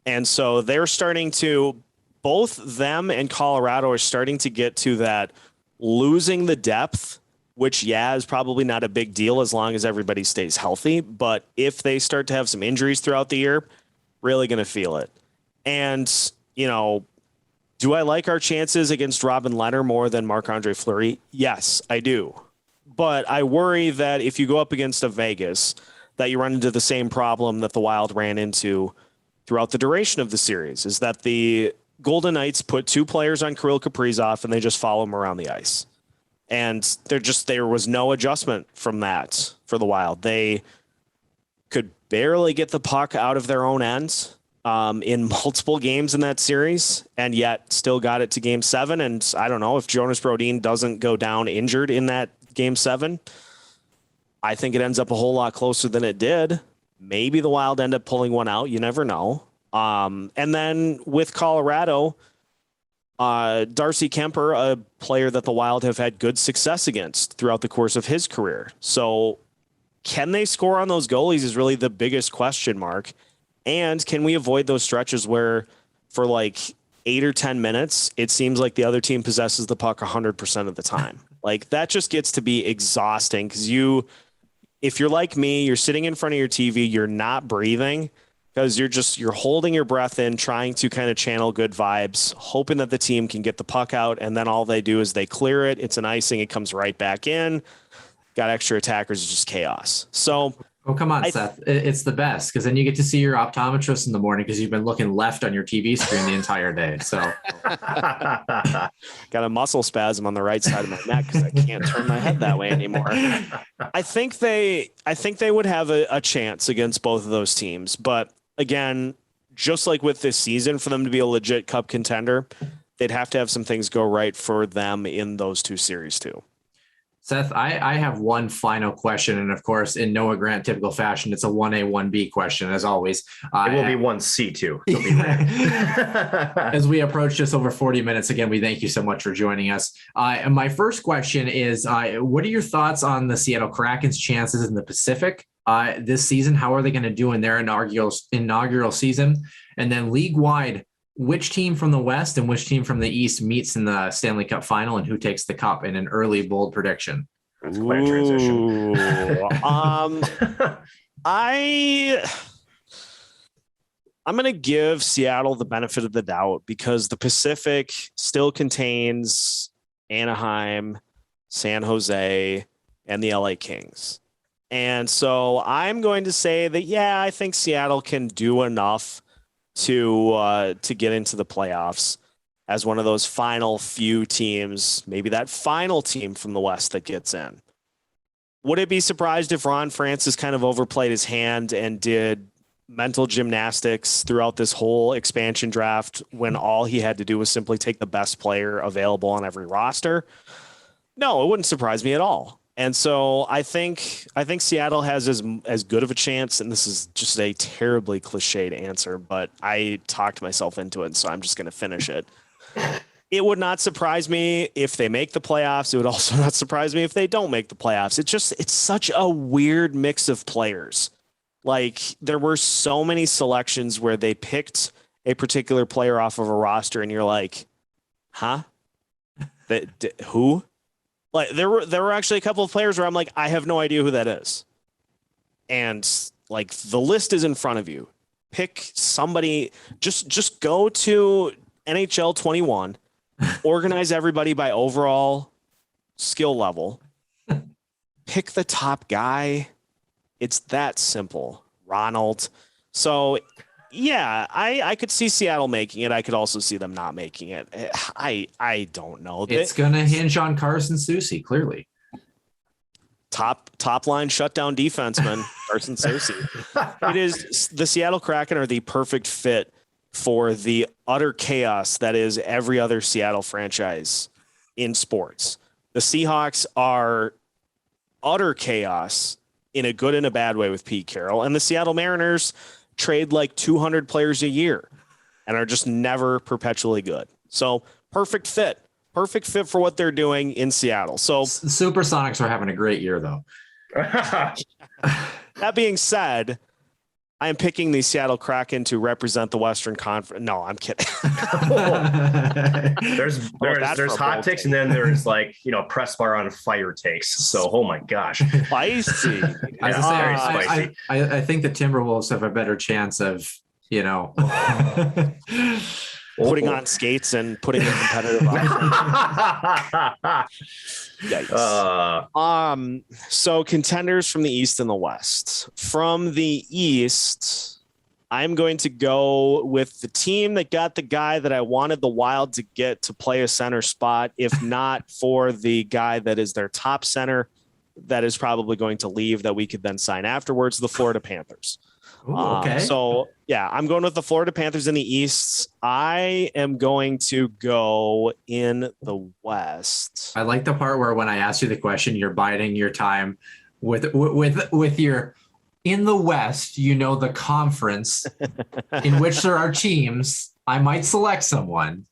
And so they're starting to, both them and Colorado are starting to get to that losing the depth, which, is probably not a big deal as long as everybody stays healthy. But if they start to have some injuries throughout the year, really going to feel it. And, do I like our chances against Robin Lehner more than Marc-Andre Fleury? Yes, I do. But I worry that if you go up against a Vegas, that you run into the same problem that the Wild ran into throughout the duration of the series, is that the Golden Knights put 2 players on Kirill Kaprizov and they just follow him around the ice. And there was no adjustment from that for the Wild. They could barely get the puck out of their own end in multiple games in that series, and yet still got it to Game 7. And I don't know if Jonas Brodin doesn't go down injured in that Game 7, I think it ends up a whole lot closer than it did. Maybe the Wild end up pulling one out. You never know. And then with Colorado, Darcy Kemper, a player that the Wild have had good success against throughout the course of his career. So can they score on those goalies is really the biggest question mark. And can we avoid those stretches where for like 8 or 10 minutes, it seems like the other team possesses the puck 100% of the time? Like that just gets to be exhausting because if you're like me, you're sitting in front of your TV, you're not breathing because you're holding your breath in, trying to kind of channel good vibes, hoping that the team can get the puck out. And then all they do is they clear it. It's an icing. It comes right back in. Got extra attackers. It's just chaos. So, oh, come on, Seth. It's the best because then you get to see your optometrist in the morning because you've been looking left on your TV screen the entire day. So got a muscle spasm on the right side of my neck because I can't turn my head that way anymore. I think they would have a chance against both of those teams. But again, just like with this season, for them to be a legit Cup contender, they'd have to have some things go right for them in those two series too. Seth, I have one final question. And of course, in Noah Grant typical fashion, it's a 1A, 1B question as always. It will be 1C too. As we approach just over 40 minutes, again, we thank you so much for joining us. And my first question is, what are your thoughts on the Seattle Kraken's chances in the Pacific this season? How are they going to do in their inaugural season? And then league-wide, which team from the West and which team from the East meets in the Stanley Cup final, and who takes the cup in an early bold prediction? That's quite a transition. I'm going to give Seattle the benefit of the doubt because the Pacific still contains Anaheim, San Jose, and the LA Kings. And so I'm going to say that, yeah, I think Seattle can do enough to get into the playoffs as one of those final few teams, maybe that final team from the West that gets in. Would it be surprised if Ron Francis kind of overplayed his hand and did mental gymnastics throughout this whole expansion draft when all he had to do was simply take the best player available on every roster? No, it wouldn't surprise me at all. And so I think Seattle has as good of a chance, and this is just a terribly cliched answer, but I talked myself into it, so I'm just going to finish it. It would not surprise me if they make the playoffs. It would also not surprise me if they don't make the playoffs. It's such a weird mix of players. Like, there were so many selections where they picked a particular player off of a roster, and you're like, huh? Who? Like, there were actually a couple of players where I'm like, I have no idea who that is. And like, the list is in front of you. Pick somebody, just go to NHL 21, organize everybody by overall skill level, pick the top guy. It's that simple. Ronald. So yeah, I could see Seattle making it. I could also see them not making it. I don't know. It's going to hinge on Carson Soucy, clearly. Top line shutdown defenseman, Carson Soucy. It is the Seattle Kraken are the perfect fit for the utter chaos that is every other Seattle franchise in sports. The Seahawks are utter chaos in a good and a bad way with Pete Carroll, and the Seattle Mariners trade like 200 players a year and are just never perpetually good. So perfect fit for what they're doing in Seattle. So Supersonics are having a great year though. That being said, I am picking the Seattle Kraken to represent the Western Conference. No, I'm kidding. There's hot takes, and then there's like, press bar on fire takes. So, oh my gosh, spicy. I think the Timberwolves have a better chance of, putting on skates and putting a competitive Yikes. So contenders from the East and the West. From the East, I'm going to go with the team that got the guy that I wanted the Wild to get to play a center spot, if not for the guy that is their top center that is probably going to leave that we could then sign afterwards, the Florida Panthers. Ooh, okay. So yeah, I'm going with the Florida Panthers in the East. I am going to go in the West. I like the part where when I ask you the question, you're biding your time with your in the West, the conference in which there are teams. I might select someone.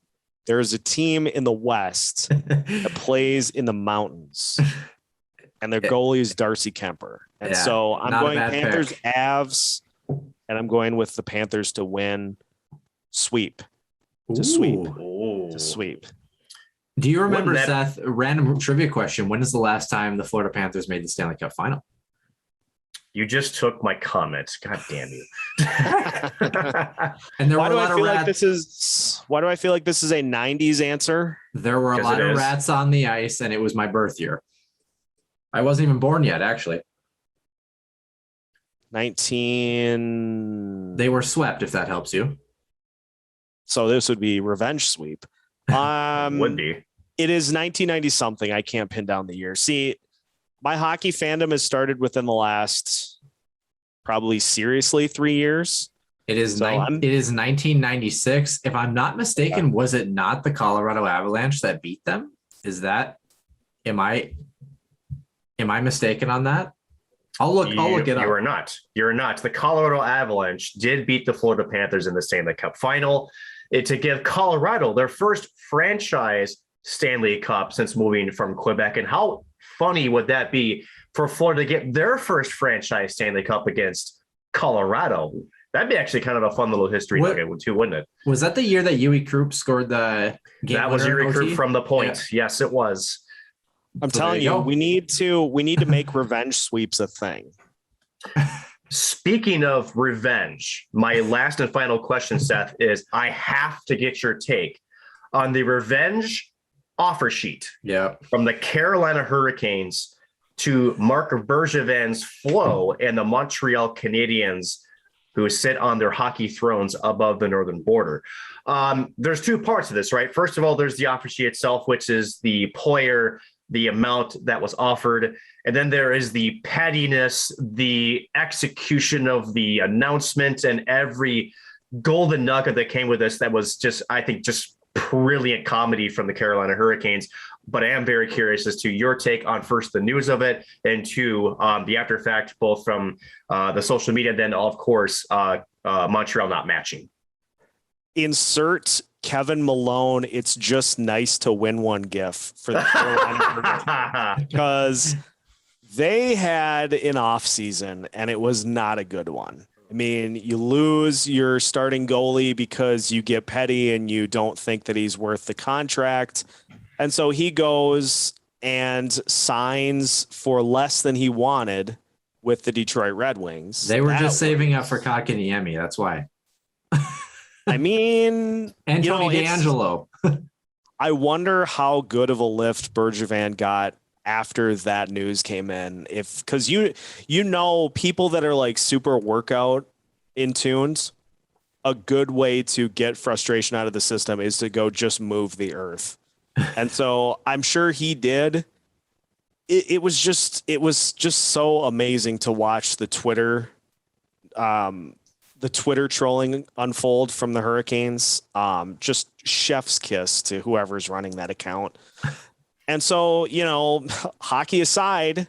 There is a team in the West that plays in the mountains, and their goalie is Darcy Kemper. And so I'm going Panthers, pick. Avs. And I'm going with the Panthers to win, sweep. Do you remember, Seth, a random trivia question? When is the last time the Florida Panthers made the Stanley Cup final? You just took my comment. God damn you. And there why were do I feel like this is a 90s answer? There were a lot of rats on the ice, and it was my birth year. I wasn't even born yet, actually. 19. They were swept, if that helps you. So this would be revenge sweep. Would be. It is 1990 something. I can't pin down the year. See, my hockey fandom has started within the last probably seriously 3 years. It is So it is 1996. If I'm not mistaken, was it not the Colorado Avalanche that beat them? Is that am I mistaken on that? I'll look it up. You are not. You're not. The Colorado Avalanche did beat the Florida Panthers in the Stanley Cup final to give Colorado their first franchise Stanley Cup since moving from Quebec. And how funny would that be for Florida to get their first franchise Stanley Cup against Colorado? That'd be actually kind of a fun little history nugget too, wouldn't it? Was that the year that Yui Krupp scored the game? That was Yui Krupp from the point. Yeah. Yes, it was. I'm telling you, we need to make revenge sweeps a thing. Speaking of revenge, my last and final question, Seth, is I have to get your take on the revenge offer sheet from the Carolina Hurricanes to Marc Bergevin's Flow and the Montreal Canadiens, who sit on their hockey thrones above the northern border. There's two parts of this, right? First of all, there's the offer sheet itself, which is the player, the amount that was offered. And then there is the pettiness, the execution of the announcement, and every golden nugget that came with this that was just, I think, just brilliant comedy from the Carolina Hurricanes. But I am very curious as to your take on first the news of it, and two, the after fact, both from the social media, then of course, Montreal not matching. Insert Kevin Malone, it's just nice to win one gif for the Carolina Hurricanes, because they had an off season and it was not a good one. I mean, you lose your starting goalie because you get petty and you don't think that he's worth the contract. And so he goes and signs for less than he wanted with the Detroit Red Wings. They were just saving up for Kotkaniemi. That's why. I mean, Anthony D'Angelo. I wonder how good of a lift Bergevin got after that news came in. Because people that are like super workout in tunes, a good way to get frustration out of the system is to go just move the earth. And so I'm sure he did. It was just so amazing to watch the Twitter trolling unfold from the Hurricanes. Just chef's kiss to whoever's running that account. And so, hockey aside,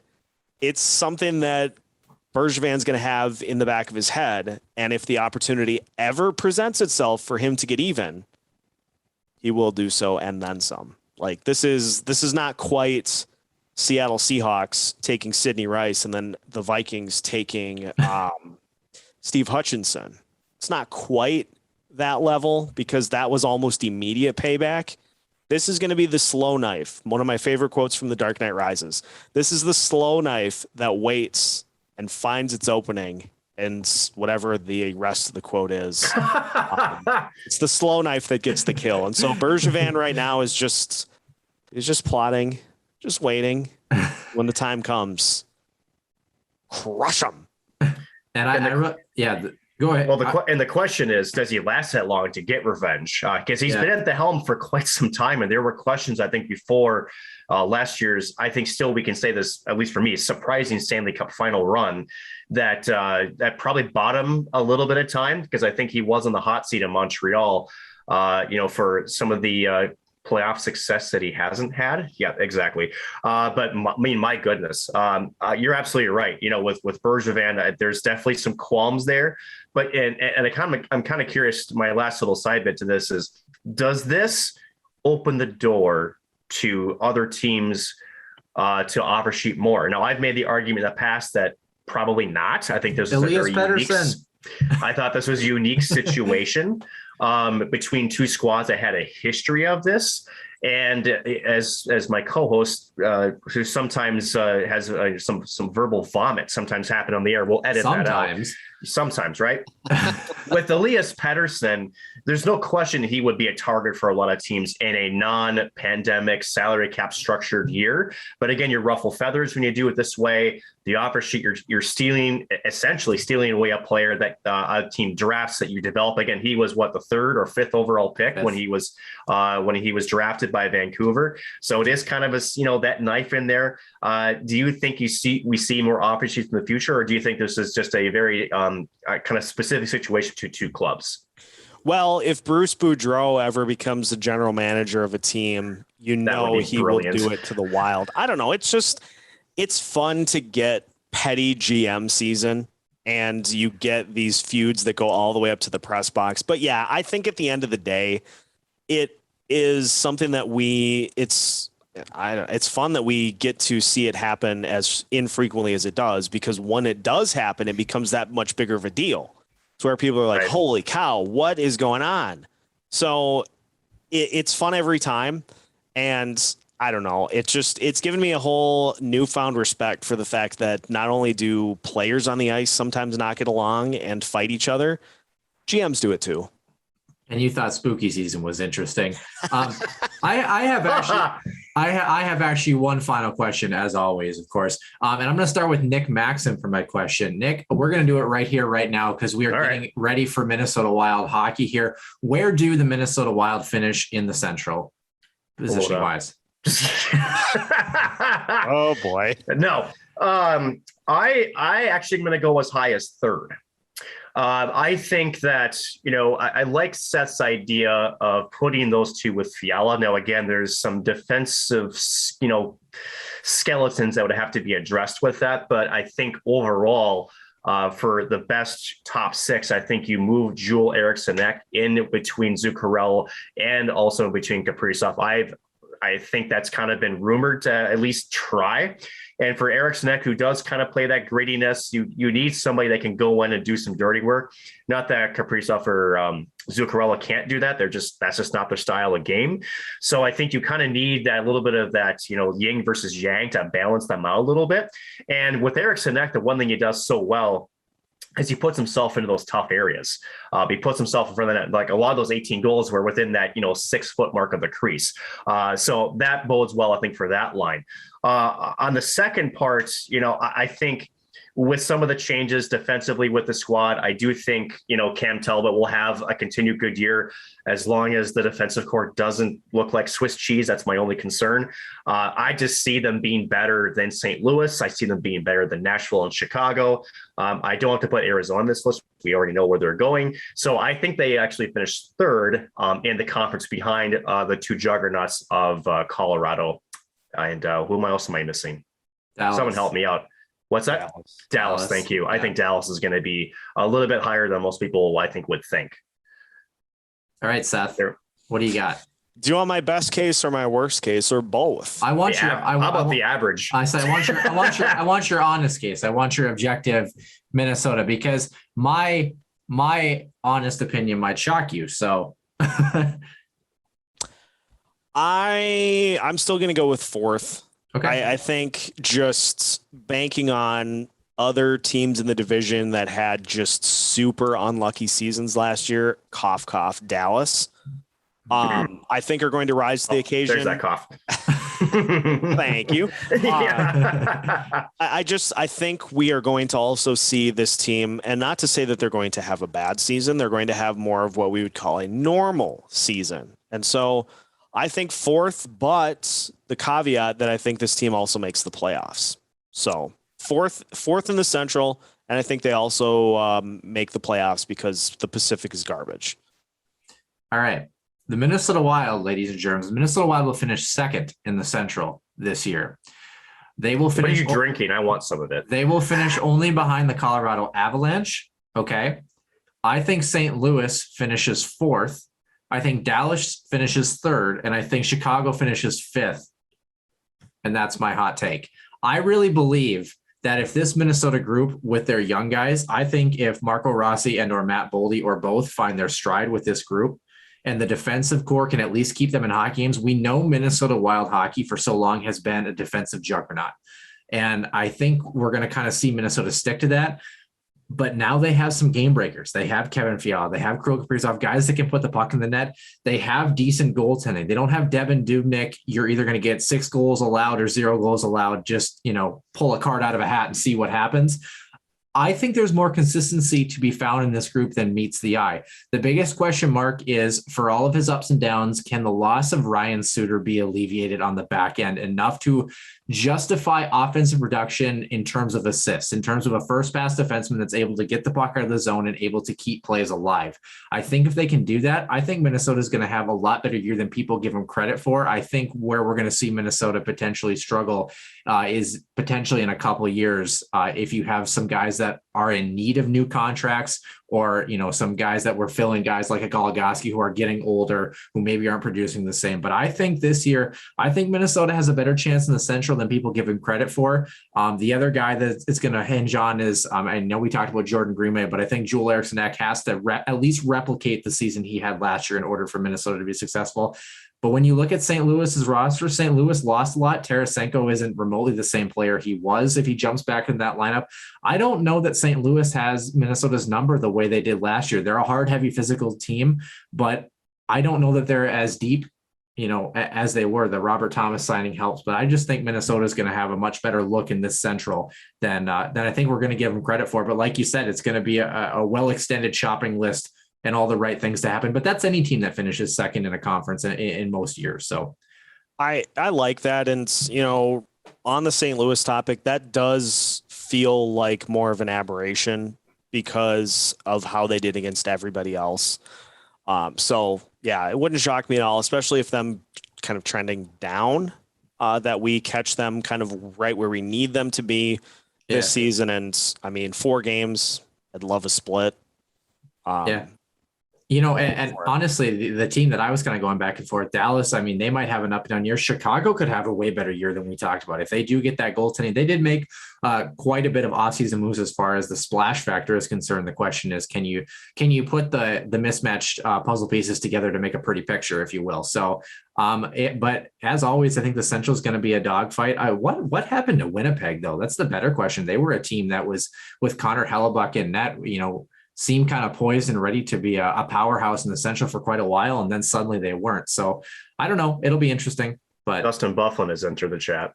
it's something that Bergevin's going to have in the back of his head. And if the opportunity ever presents itself for him to get even, he will do so and then some. Like this is not quite Seattle Seahawks taking Sidney Rice and then the Vikings taking Steve Hutchinson. It's not quite that level because that was almost immediate payback. This is going to be the slow knife. One of my favorite quotes from The Dark Knight Rises. This is the slow knife that waits and finds its opening, and whatever the rest of the quote is. It's the slow knife that gets the kill. And so Bergevin right now is just plotting, just waiting. When the time comes, crush them. Go ahead. Well, the question is, does he last that long to get revenge? Because he's been at the helm for quite some time, and there were questions, I think, before last year's, I think still we can say this, at least for me, surprising Stanley Cup final run that probably bought him a little bit of time, because I think he was on the hot seat in Montreal, for some of the playoff success that he hasn't had. Yeah, exactly. But my goodness, you're absolutely right. With Bergevin, there's definitely some qualms there. But I'm kind of curious. My last little side bit to this is: does this open the door to other teams to offer sheet more? Now, I've made the argument in the past that probably not. I think this is a very unique. I thought this was a unique situation between two squads that had a history of this. And as my co-host, who sometimes has some verbal vomit sometimes happen on the air, we'll edit that out. Sometimes, right? With Elias Pettersson, there's no question he would be a target for a lot of teams in a non-pandemic salary cap structured year. But again, you ruffle feathers when you do it this way. the offer sheet, you're essentially stealing away a player that a team drafts that you develop. Again, he was the 3rd or 5th overall pick when he was drafted by Vancouver. So it is kind of that knife in there. Do you think we see more offer sheets in the future, or do you think this is just a very kind of specific situation to two clubs? Well, if Bruce Boudreau ever becomes the general manager of a team, he brilliant. Will do it to the Wild. I don't know. It's fun to get petty GM season, and you get these feuds that go all the way up to the press box. But yeah, I think at the end of the day, it is something that it's fun that we get to see it happen as infrequently as it does, because when it does happen, it becomes that much bigger of a deal. It's where people are like, right. Holy cow, what is going on? So it's fun every time. And I don't know, it's given me a whole newfound respect for the fact that not only do players on the ice sometimes not get along and fight each other, GMs do it too. And you thought spooky season was interesting. I have actually one final question, as always, of course. And I'm going to start with Nick Maxim for my question. Nick, we're going to do it right here, right now, because we are getting ready for Minnesota Wild hockey here. Where do the Minnesota Wild finish in the Central, position-wise? Oh boy. No. I actually am going to go as high as 3rd. I think that, I like Seth's idea of putting those two with Fiala. Now, again, there's some defensive, skeletons that would have to be addressed with that. But I think overall, for the best top 6, I think you move Joel Eriksson in between Zuccarello and also between Kaprizov. I think that's kind of been rumored to at least try. And for Eriksson, who does kind of play that grittiness, you need somebody that can go in and do some dirty work. Not that Kaprizov or Zuccarello can't do that. That's just not their style of game. So I think you kind of need that little bit of that, yin versus yang to balance them out a little bit. And with Eriksson, the one thing he does so well is he puts himself into those tough areas. He puts himself in front of that, like a lot of those 18 goals were within that, 6 foot mark of the crease. So that bodes well, I think, for that line. On the second part, I think with some of the changes defensively with the squad, I do think, Cam Talbot will have a continued good year as long as the defensive core doesn't look like Swiss cheese. That's my only concern. I just see them being better than St. Louis. I see them being better than Nashville and Chicago. I don't have to put Arizona on this list. We already know where they're going. So I think they actually finished 3rd in the conference behind the two juggernauts of Colorado. And who else am I missing? Dallas. Someone help me out. What's that? Dallas. Thank you. Yeah. I think Dallas is going to be a little bit higher than most people, I think, would think. All right, Seth, what do you got? Do you want my best case or my worst case or both? I want the average? I say I want your honest case. I want your objective Minnesota, because my honest opinion might shock you. So I'm still going to go with 4th. Okay. I think just banking on other teams in the division that had just super unlucky seasons last year, cough, cough, Dallas, I think are going to rise to the occasion. There's that cough. Thank you. I think we are going to also see this team, and not to say that they're going to have a bad season. They're going to have more of what we would call a normal season. And so I think 4th, but the caveat that I think this team also makes the playoffs. So 4th in the Central, and I think they also make the playoffs because the Pacific is garbage. All right. The Minnesota Wild, ladies and germs, the Minnesota Wild will finish 2nd in the Central this year. They will finish. What are you drinking? I want some of it. They will finish only behind the Colorado Avalanche. Okay. I think St. Louis finishes 4th. I think Dallas finishes 3rd, and I think Chicago finishes 5th. And that's my hot take. I really believe that if this Minnesota group with their young guys, I think if Marco Rossi and or Matt Boldy or both find their stride with this group, and the defensive core can at least keep them in hockey games. We know Minnesota Wild hockey for so long has been a defensive juggernaut. And I think we're going to kind of see Minnesota stick to that. But now they have some game breakers. They have Kevin Fiala. They have Kirill Kaprizov, guys that can put the puck in the net. They have decent goaltending. They don't have Devin Dubnyk. You're either going to get 6 goals allowed or 0 goals allowed. Just, pull a card out of a hat and see what happens. I think there's more consistency to be found in this group than meets the eye. The biggest question mark is, for all of his ups and downs, can the loss of Ryan Suter be alleviated on the back end enough to justify offensive production in terms of assists, in terms of a first pass defenseman that's able to get the puck out of the zone and able to keep plays alive? I think if they can do that, I think Minnesota is going to have a lot better year than people give them credit for. I think where we're going to see Minnesota potentially struggle is potentially in a couple of years if you have some guys that are in need of new contracts, or some guys that were filling, guys like a Goligoski who are getting older, who maybe aren't producing the same. But I think this year, Minnesota has a better chance in the Central than people give him credit for. The other guy that it's going to hinge on is, I know we talked about Jordan Greenway, but I think Joel Eriksson Ek has to at least replicate the season he had last year in order for Minnesota to be successful. But when you look at St. Louis's roster, St. Louis lost a lot. Tarasenko isn't remotely the same player he was if he jumps back in that lineup. I don't know that St. Louis has Minnesota's number the way they did last year. They're a hard, heavy physical team, but I don't know that they're as deep, as they were. The Robert Thomas signing helps, but I just think Minnesota is going to have a much better look in this Central than I think we're going to give them credit for. But like you said, it's going to be a well-extended shopping list and all the right things to happen. But that's any team that finishes second in a conference in most years. So I like that. And, on the St. Louis topic, that does feel like more of an aberration because of how they did against everybody else. So yeah, it wouldn't shock me at all, especially if them kind of trending down, that we catch them kind of right where we need them to be this season. And 4 games, I'd love a split. And honestly, the team that I was kind of going back and forth, Dallas, they might have an up and down year. Chicago could have a way better year than we talked about. If they do get that goaltending, they did make quite a bit of offseason moves as far as the splash factor is concerned. The question is, can you put the mismatched puzzle pieces together to make a pretty picture, if you will? So, but as always, I think the Central is going to be a dogfight. What happened to Winnipeg, though? That's the better question. They were a team that was with Connor Hellebuck in net, seemed kind of poised and ready to be a powerhouse in the Central for quite a while, and then suddenly they weren't. So I don't know. It'll be interesting. But Dustin Byfuglien has entered the chat.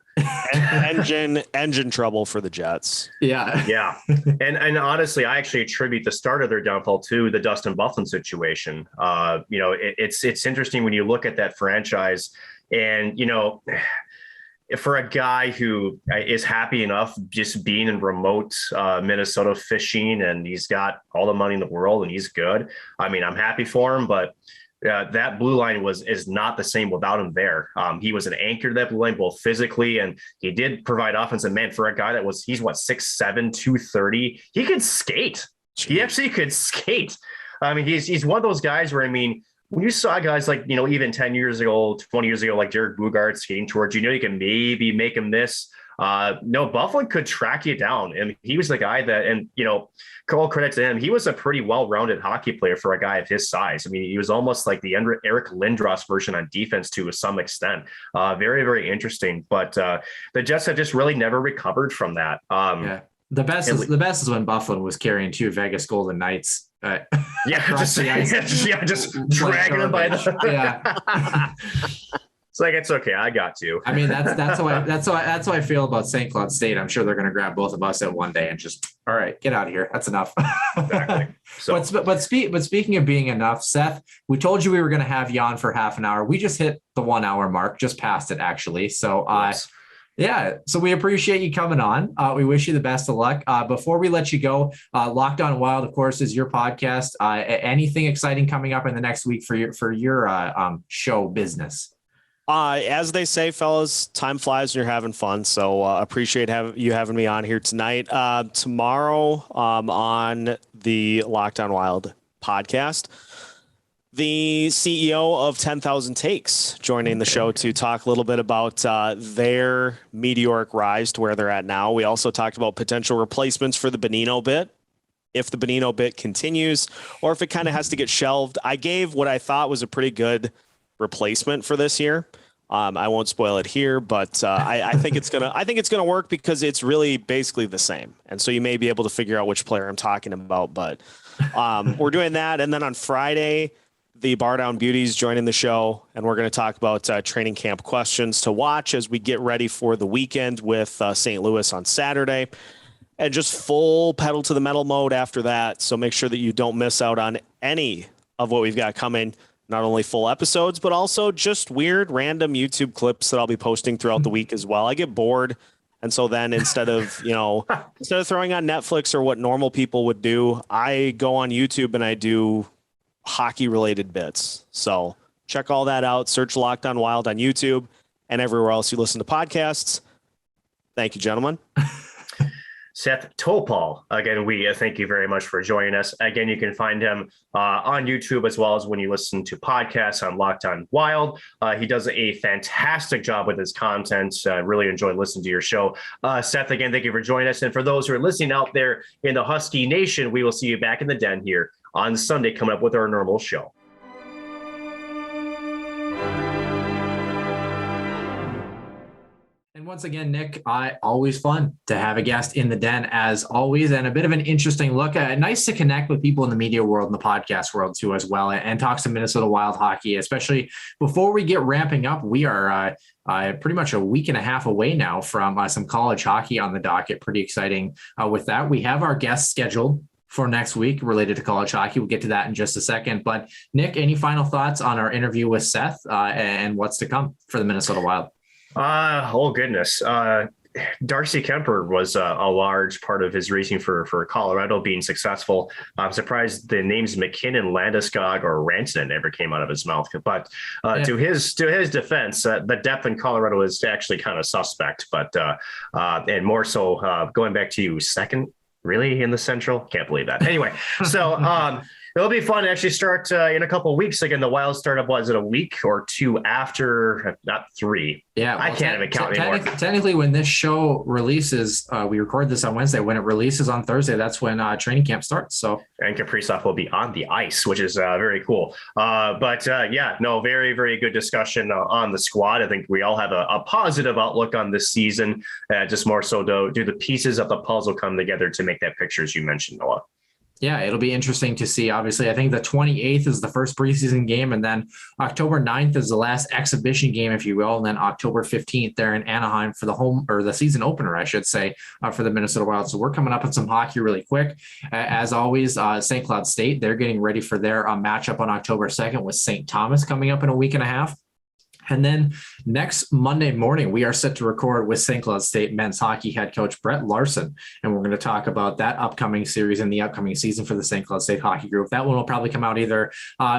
engine trouble for the Jets. Yeah. And honestly, I actually attribute the start of their downfall to the Dustin Byfuglien situation. It's interesting when you look at that franchise, and for a guy who is happy enough just being in remote Minnesota fishing, and he's got all the money in the world and he's good. I'm happy for him, but that blue line is not the same without him there. He was an anchor to that blue line, both physically, and he did provide offensive man for a guy that he's 6'7", 230. He could skate. He actually could skate. He's one of those guys where, when you saw guys like, even 10 years ago, 20 years ago, like Derek Bugard skating towards you, you can maybe make him miss. No, Byfuglien could track you down. And he was the guy that, and, all credit to him, he was a pretty well-rounded hockey player for a guy of his size. He was almost like the Eric Lindros version on defense to some extent. Very, very interesting. But the Jets have just really never recovered from that. The best is when Byfuglien was carrying 2 Vegas Golden Knights. Just dragging them by the. It's like, it's okay. I got you. That's how I feel about St. Cloud State. I'm sure they're going to grab both of us at one day and just, all right, get out of here. That's enough. Exactly. So, but speaking of being enough, Seth, we told you we were going to have you on for half an hour. We just hit the 1 hour mark, just past it actually. So, so we appreciate you coming on. We wish you the best of luck. Before we let you go, Locked On Wild, of course, is your podcast. Anything exciting coming up in the next week for your show business? As they say, fellas, time flies when you're having fun. So appreciate you having me on here tonight. Tomorrow on the Locked On Wild podcast, the CEO of 10,000 Takes joining the show to talk a little bit about their meteoric rise to where they're at now. We also talked about potential replacements for the Bonino bit, if the Bonino bit continues, or if it kind of has to get shelved. I gave what I thought was a pretty good replacement for this year. I won't spoil it here, but I think it's gonna work because it's really basically the same. And so you may be able to figure out which player I'm talking about. But we're doing that, and then on Friday, the Bar Down Beauties joining the show, and we're going to talk about training camp questions to watch as we get ready for the weekend with St. Louis on Saturday, and just full pedal to the metal mode after that. So make sure that you don't miss out on any of what we've got coming. Not only full episodes, but also just weird, random YouTube clips that I'll be posting throughout the week as well. I get bored. And so then instead of throwing on Netflix or what normal people would do, I go on YouTube and I do hockey related bits. So check all that out. Search Locked On Wild on YouTube and everywhere else you listen to podcasts. Thank you, gentlemen. Seth Toupal. Again, we thank you very much for joining us. Again, you can find him on YouTube as well as when you listen to podcasts on Locked On Wild. He does a fantastic job with his content. Really enjoy listening to your show. Seth, again, thank you for joining us. And for those who are listening out there in the Husky Nation, we will see you back in the den here on Sunday coming up with our normal show. And once again, Nick, always fun to have a guest in the den as always, and a bit of an interesting look. Nice to connect with people in the media world and the podcast world too as well, and talk some Minnesota Wild hockey, especially before we get ramping up. We are pretty much a week and a half away now from some college hockey on the docket. Pretty exciting with that. We have our guests scheduled for next week related to college hockey. We'll get to that in just a second. But Nick, any final thoughts on our interview with Seth and what's to come for the Minnesota Wild? Oh goodness. Darcy Kemper was a large part of his reasoning for Colorado being successful. I'm surprised the names McKinnon, Landeskog, or Rantanen never came out of his mouth. But to his defense, the depth in Colorado is actually kind of suspect. But and more so going back to you, second really in the Central. Can't believe that. Anyway, so it'll be fun to actually start in a couple of weeks. Again, the Wild startup was it a week or two after, not three. Yeah, well, I can't even count anymore. Technically, when this show releases, we record this on Wednesday. When it releases on Thursday, that's when training camp starts. So, and Kaprizov will be on the ice, which is very cool. Very, very good discussion on the squad. I think we all have a positive outlook on this season. Just more so do the pieces of the puzzle come together to make that picture, as you mentioned, Noah. Yeah, it'll be interesting to see. Obviously, I think the 28th is the first preseason game, and then October 9th is the last exhibition game, if you will, and then October 15th there in Anaheim for the home or the season opener, I should say, for the Minnesota Wild. So we're coming up with some hockey really quick. As always, St. Cloud State, they're getting ready for their matchup on October 2nd with St. Thomas coming up in a week and a half. And then next Monday morning, we are set to record with St. Cloud State men's hockey head coach Brett Larson. And we're going to talk about that upcoming series and the upcoming season for the St. Cloud State hockey group. That one will probably come out either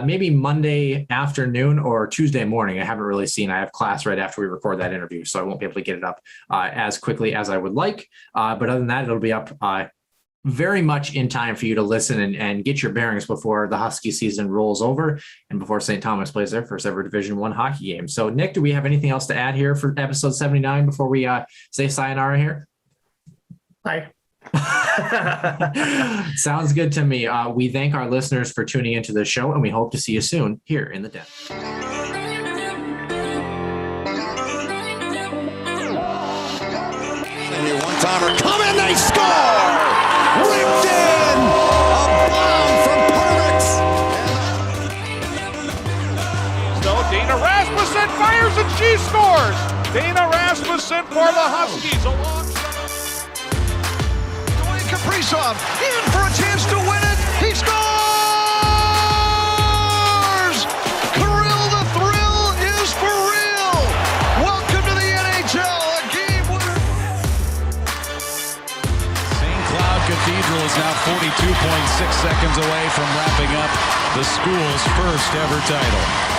maybe Monday afternoon or Tuesday morning. I haven't really seen. I have class right after we record that interview, so I won't be able to get it up as quickly as I would like. But other than that, it'll be up very much in time for you to listen and get your bearings before the Husky season rolls over and before St. Thomas plays their first ever Division I hockey game. So, Nick, do we have anything else to add here for episode 79 before we say sayonara here? Bye. Sounds good to me. We thank our listeners for tuning into the show, and we hope to see you soon here in the den. One-timer coming, they score! Ripped in! A bomb from Pervix! So Dana Rasmussen fires and she scores! Dana Rasmussen for the Huskies alongside Kaprizov in for a chance to win it! He scores! Kirill the Thrill is for real! Welcome to the NHL, a game winner! St. Cloud Cathedral is now 42.6 seconds away from wrapping up the school's first ever title.